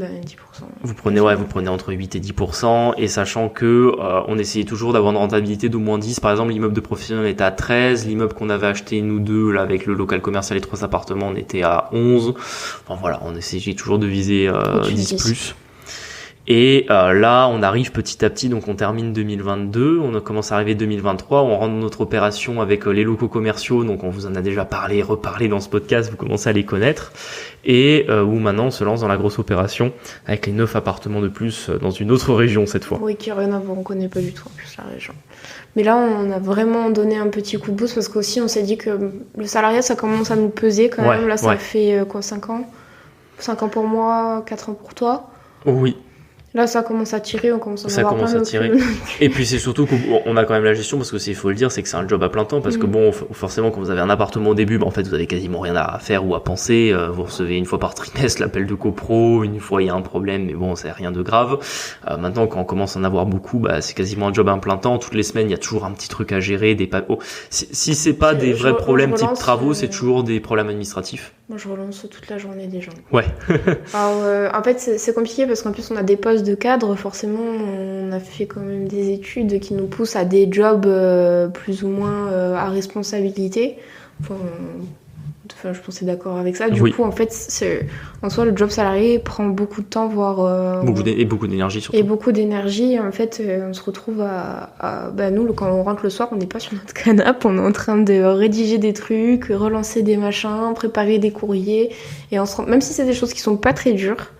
Vous prenez entre 8 et 10%, et sachant que on essayait toujours d'avoir une rentabilité d'au moins 10. Par exemple, l'immeuble de professionnel était à 13, l'immeuble qu'on avait acheté nous deux, là, avec le local commercial et 3 appartements, on était à 11. Enfin voilà, on essayait toujours de viser 10 plus. Et là, on arrive petit à petit, donc on termine 2022, on commence à arriver 2023, on rentre dans notre opération avec les locaux commerciaux, donc on vous en a déjà reparlé dans ce podcast, vous commencez à les connaître, et où maintenant on se lance dans la grosse opération avec les 9 appartements de plus dans une autre région cette fois.
Oui, qui rien à voir, on connaît pas du tout en plus la région. Mais là, on a vraiment donné un petit coup de boost, parce qu'aussi on s'est dit que le salariat, ça commence à nous peser quand même. Là, ça fait 5 ans 5 ans pour moi, 4 ans pour toi.
Oui.
Là, ça commence à tirer, on commence à avoir plein de
tirer. Et puis c'est surtout qu'on a quand même la gestion, parce que il faut le dire, c'est que c'est un job à plein temps, parce que bon, forcément, quand vous avez un appartement au début, en fait, vous avez quasiment rien à faire ou à penser. Vous recevez une fois par trimestre l'appel de copro, une fois il y a un problème, mais bon, c'est rien de grave. Maintenant, quand on commence à en avoir beaucoup, c'est quasiment un job à plein temps. Toutes les semaines, il y a toujours un petit truc à gérer, si c'est pas des vrais problèmes type travaux, c'est toujours des problèmes administratifs.
Moi, je relance toute la journée des gens.
Ouais.
Alors, en fait, c'est compliqué parce qu'en plus, on a des postes de cadre. Forcément, on a fait quand même des études qui nous poussent à des jobs plus ou moins à responsabilité. Enfin, je pense que c'est d'accord avec ça. Du coup, en fait, en soi, le job salarié prend beaucoup de temps, voire...
beaucoup d'énergie, surtout.
Et beaucoup d'énergie. En fait, on se retrouve nous, quand on rentre le soir, on n'est pas sur notre canapé. On est en train de rédiger des trucs, relancer des machins, préparer des courriers. Et même si c'est des choses qui sont pas très dures,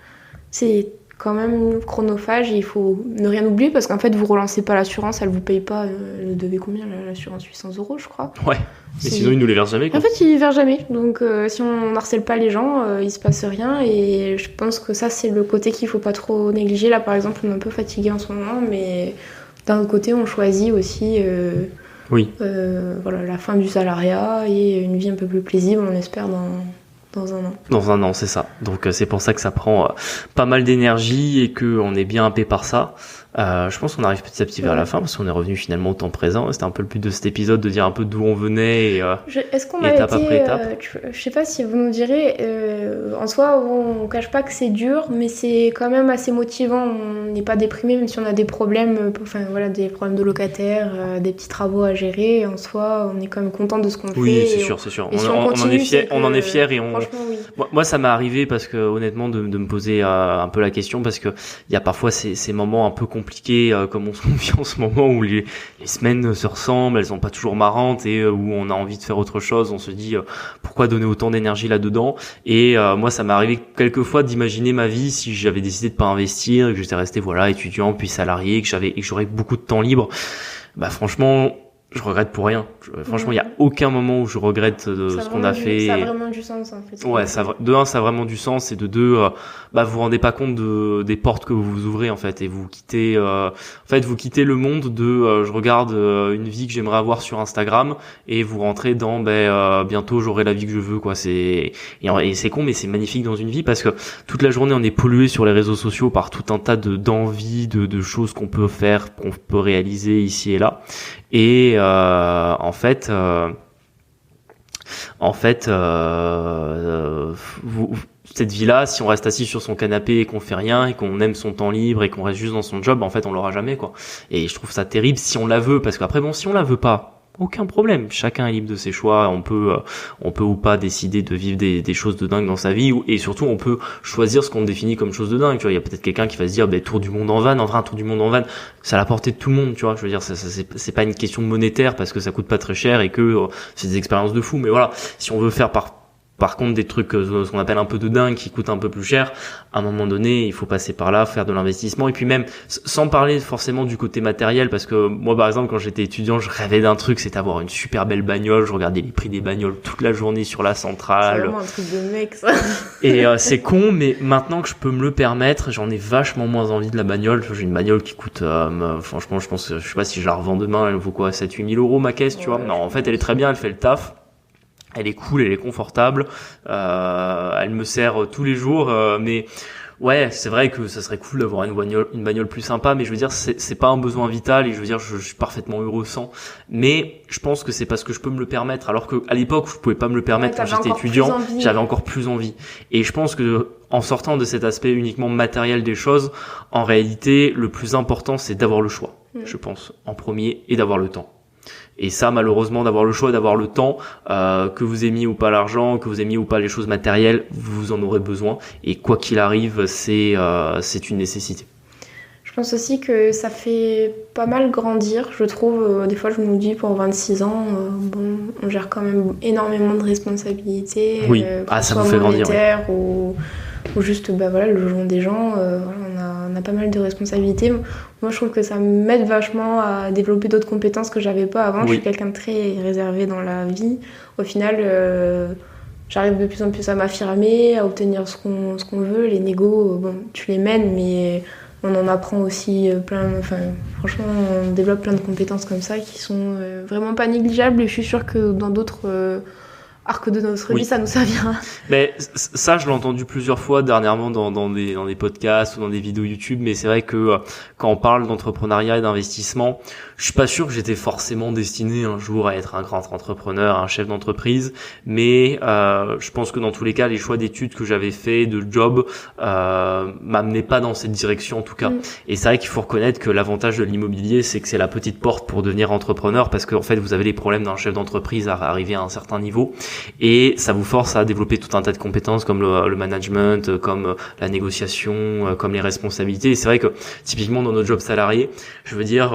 c'est quand même chronophage. Et il faut ne rien oublier, parce qu'en fait, vous relancez pas l'assurance, elle vous paye pas. Elle devait combien, l'assurance? 800 €, je crois.
Ouais. Et sinon, ils nous les versent jamais, quoi.
En fait, ils les versent jamais. Donc, si on harcèle pas les gens, il se passe rien. Et je pense que ça, c'est le côté qu'il faut pas trop négliger. Là, par exemple, on est un peu fatigué en ce moment, mais d'un autre côté, on choisit aussi la fin du salariat et une vie un peu plus paisible, on espère, dans un an.
Dans un an, c'est ça. Donc, c'est pour ça que ça prend pas mal d'énergie et qu'on est bien happé par ça. Je pense qu'on arrive petit à petit vers la fin, parce qu'on est revenu finalement au temps présent. C'était un peu le but de cet épisode, de dire un peu d'où on venait et
est-ce qu'on a
étape après étape.
Je sais pas si vous nous direz, en soi, on cache pas que c'est dur, mais c'est quand même assez motivant. On n'est pas déprimé, même si on a des problèmes, des problèmes de locataires, des petits travaux à gérer. En soi, on est quand même content de ce qu'on fait.
Oui, c'est sûr. On en est fier et
franchement, oui.
Moi, ça m'est arrivé parce que, honnêtement, de me poser un peu la question, parce que il y a parfois ces moments un peu compliqués, comme on se vit en ce moment, où les semaines se ressemblent, elles sont pas toujours marrantes, et où on a envie de faire autre chose. On se dit pourquoi donner autant d'énergie là-dedans. Et moi, ça m'est arrivé quelques fois d'imaginer ma vie si j'avais décidé de pas investir, et que j'étais resté étudiant puis salarié, et que j'aurais beaucoup de temps libre. Franchement, je regrette pour rien. Franchement, il y a aucun moment où je regrette ce qu'on a fait.
Ça a vraiment du sens, en fait.
Ouais, de un, ça a vraiment du sens, et de deux, vous vous rendez pas compte des portes que vous vous ouvrez, en fait, et vous quittez, vous quittez le monde de, je regarde une vie que j'aimerais avoir sur Instagram, et vous rentrez dans, bientôt j'aurai la vie que je veux, quoi. Et c'est con, mais c'est magnifique dans une vie, parce que toute la journée on est pollué sur les réseaux sociaux par tout un tas d'envies, de choses qu'on peut faire, qu'on peut réaliser ici et là. Et cette vie-là, si on reste assis sur son canapé et qu'on fait rien, et qu'on aime son temps libre et qu'on reste juste dans son job, en fait, on l'aura jamais, quoi. Et je trouve ça terrible si on la veut, parce qu'après, si on la veut pas, aucun problème. Chacun est libre de ses choix. On peut ou pas décider de vivre des choses de dingue dans sa vie, et surtout on peut choisir ce qu'on définit comme chose de dingue. Tu vois, il y a peut-être quelqu'un qui va se dire, tour du monde en van. En vrai, un tour du monde en van, c'est à la portée de tout le monde. Tu vois, je veux dire, c'est pas une question monétaire, parce que ça coûte pas très cher et que c'est des expériences de fou. Mais voilà, si on veut faire Par contre, des trucs, ce qu'on appelle un peu de dingue, qui coûtent un peu plus cher, à un moment donné, il faut passer par là, faire de l'investissement. Et puis même, sans parler forcément du côté matériel, parce que moi, par exemple, quand j'étais étudiant, je rêvais d'un truc, c'était avoir une super belle bagnole. Je regardais les prix des bagnoles toute la journée sur la centrale.
C'est vraiment un truc de mec, ça.
Et c'est con, mais maintenant que je peux me le permettre, j'en ai vachement moins envie de la bagnole. J'ai une bagnole qui coûte, franchement, je sais pas si je la revends demain, elle vaut quoi, 7-8 000 euros ma caisse, tu vois. Non, en fait, elle est très bien, elle fait le taf. Elle est cool, elle est confortable, elle me sert tous les jours, mais ouais, c'est vrai que ça serait cool d'avoir une bagnole plus sympa, mais je veux dire, c'est pas un besoin vital, et je veux dire, je suis parfaitement heureux sans, mais je pense que c'est parce que je peux me le permettre, alors que à l'époque, je pouvais pas me le permettre quand j'étais étudiant, j'avais encore plus envie. Et je pense que en sortant de cet aspect uniquement matériel des choses, en réalité, le plus important, c'est d'avoir le choix, je pense, en premier, et d'avoir le temps. Et ça, malheureusement, d'avoir le choix, d'avoir le temps, que vous aimiez ou pas l'argent, que vous aimiez ou pas les choses matérielles, vous en aurez besoin. Et quoi qu'il arrive, c'est une nécessité.
Je pense aussi que ça fait pas mal grandir, je trouve. Des fois, je me dis, pour 26 ans, bon, on gère quand même énormément de responsabilités.
Oui, ça vous fait grandir.
Ou juste voilà, le logement des gens, on a pas mal de responsabilités. Moi, je trouve que ça m'aide vachement à développer d'autres compétences que j'avais pas avant. Je suis quelqu'un de très réservé dans la vie. Au final, j'arrive de plus en plus à m'affirmer, à obtenir ce qu'on veut. Les négos, bon, tu les mènes, mais on en apprend aussi plein. Enfin, franchement, on développe plein de compétences comme ça qui sont vraiment pas négligeables. Et je suis sûre que dans d'autres arc de notre vie, ça nous servira.
Mais ça, je l'ai entendu plusieurs fois dernièrement dans des podcasts ou dans des vidéos YouTube, mais c'est vrai que quand on parle d'entrepreneuriat et d'investissement, je suis pas sûr que j'étais forcément destiné un jour à être un grand entrepreneur, un chef d'entreprise, mais je pense que dans tous les cas, les choix d'études que j'avais fait, de job, m'amenaient pas dans cette direction en tout cas. Et c'est vrai qu'il faut reconnaître que l'avantage de l'immobilier, c'est que c'est la petite porte pour devenir entrepreneur, parce qu'en fait, vous avez les problèmes d'un chef d'entreprise à arriver à un certain niveau. Et ça vous force à développer tout un tas de compétences comme le management, comme la négociation, comme les responsabilités. Et c'est vrai que typiquement dans notre job salarié, je veux dire,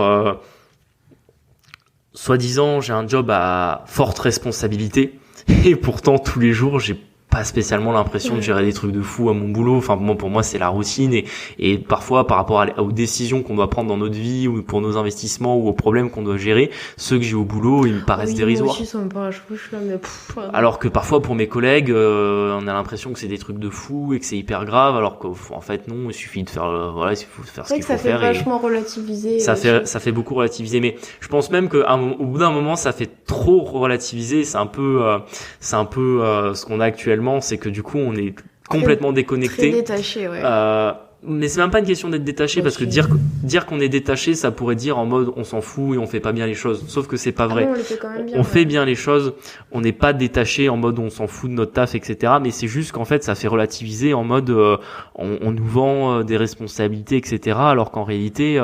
soi-disant j'ai un job à forte responsabilité et pourtant tous les jours j'ai pas spécialement l'impression de gérer des trucs de fou à mon boulot. Enfin, pour moi, c'est la routine et parfois, par rapport aux décisions qu'on doit prendre dans notre vie ou pour nos investissements ou aux problèmes qu'on doit gérer, ceux que j'ai au boulot, ils me paraissent dérisoires.
Moi aussi, ça me paraît, je suis là, mais
alors que parfois, pour mes collègues, on a l'impression que c'est des trucs de fou et que c'est hyper grave, alors qu'en fait, non, il suffit de faire, il faut faire ce qu'il faut faire.
Ça fait vachement relativiser.
Ça fait beaucoup relativiser, mais je pense même qu'au bout d'un moment, ça fait trop relativiser. C'est un peu ce qu'on a actuellement. C'est que du coup on est complètement déconnecté.
Très détaché, ouais.
Mais c'est même pas une question d'être détaché, parce que dire qu'on est détaché, ça pourrait dire en mode on s'en fout et on fait pas bien les choses. Sauf que c'est pas vrai.
Non, on les fait quand même bien.
On fait bien les choses. On n'est pas détaché en mode on s'en fout de notre taf, etc. Mais c'est juste qu'en fait ça fait relativiser en mode on nous vend des responsabilités, etc. Alors qu'en réalité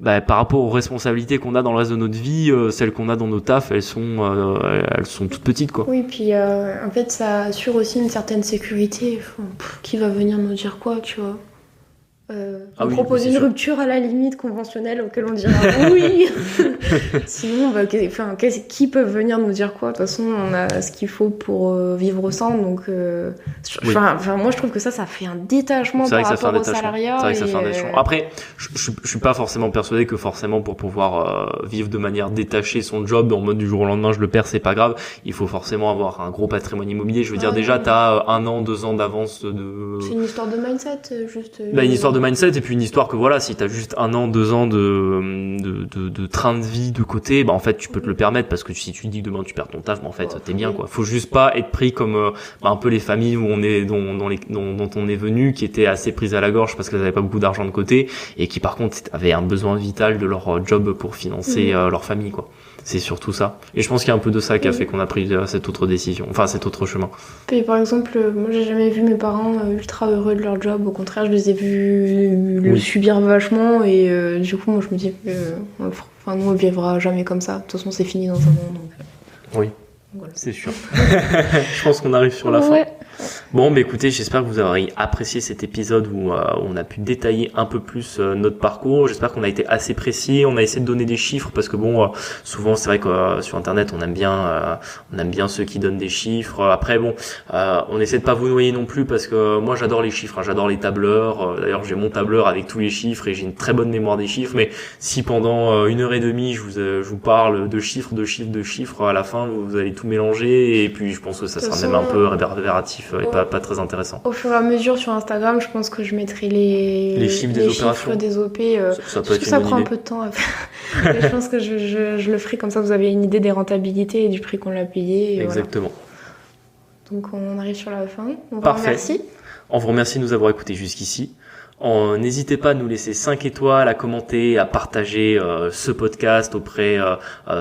par rapport aux responsabilités qu'on a dans le reste de notre vie, celles qu'on a dans nos tafs, elles sont toutes petites, quoi.
Oui, puis en fait, ça assure aussi une certaine sécurité. Qui va venir nous dire quoi, tu vois? Proposer une rupture à la limite conventionnelle auquel on dira oui. Sinon, qui peut venir nous dire quoi? De toute façon, on a ce qu'il faut pour vivre sans. Donc, moi, je trouve que ça fait un détachement par rapport au salariat.
C'est vrai que ça fait un détachement. Après, je suis pas forcément persuadé que forcément pour pouvoir vivre de manière détachée son job, en mode du jour au lendemain, je le perds, c'est pas grave. Il faut forcément avoir un gros patrimoine immobilier. Je veux dire, déjà, t'as 1 an, 2 ans d'avance de...
C'est une histoire de mindset, juste.
Une histoire de mindset, et puis une histoire que voilà, si t'as juste 1 an, 2 ans de train de vie de côté, en fait tu peux te le permettre, parce que si tu dis que demain tu perds ton taf, en fait t'es bien, quoi. Faut juste pas être pris comme un peu les familles où dont on est venu, qui étaient assez prises à la gorge parce qu'elles avaient pas beaucoup d'argent de côté et qui par contre avaient un besoin vital de leur job pour financer leur famille, quoi. C'est surtout ça. Et je pense qu'il y a un peu de ça qui a fait qu'on a pris cette autre décision, enfin cet autre chemin.
Et par exemple, moi j'ai jamais vu mes parents ultra heureux de leur job. Au contraire, je les ai vus le subir vachement. Et du coup, moi je me dis nous on vivra jamais comme ça. De toute façon, c'est fini dans un an. Donc,
oui, voilà. C'est sûr. Je pense qu'on arrive sur la fin. Bon, bah écoutez, j'espère que vous aurez apprécié cet épisode où on a pu détailler un peu plus notre parcours. J'espère qu'on a été assez précis. On a essayé de donner des chiffres parce que bon, souvent c'est vrai que sur Internet on aime bien ceux qui donnent des chiffres. Après bon, on essaie de pas vous noyer non plus parce que moi j'adore les chiffres, hein, j'adore les tableurs. D'ailleurs j'ai mon tableur avec tous les chiffres et j'ai une très bonne mémoire des chiffres. Mais si pendant 1h30 je vous parle de chiffres, à la fin vous allez tout mélanger et puis je pense que ça sera même un peu révératif et pas très intéressant.
Au fur et à mesure sur Instagram, je pense que je mettrai les chiffres des OP.
Ça peut être
ça prend un peu de temps à faire. Mais je pense que je le ferai comme ça, vous avez une idée des rentabilités et du prix qu'on l'a payé.
Exactement.
Voilà. Donc on arrive sur la fin. On vous
Parfait.
remercie.
On vous remercie de nous avoir écoutés jusqu'ici. N'hésitez pas à nous laisser 5 étoiles, à commenter, à partager ce podcast auprès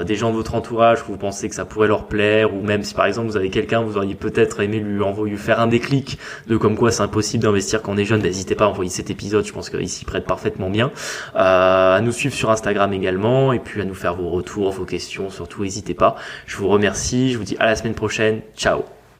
des gens de votre entourage que vous pensez que ça pourrait leur plaire, ou même si par exemple vous avez quelqu'un, vous auriez peut-être aimé lui faire un déclic de comme quoi c'est impossible d'investir quand on est jeune. N'hésitez pas à envoyer cet épisode, je pense qu'il s'y prête parfaitement bien. À nous suivre sur Instagram également, et puis à nous faire vos retours, vos questions, surtout n'hésitez pas. Je vous remercie, je vous dis à la semaine prochaine, ciao.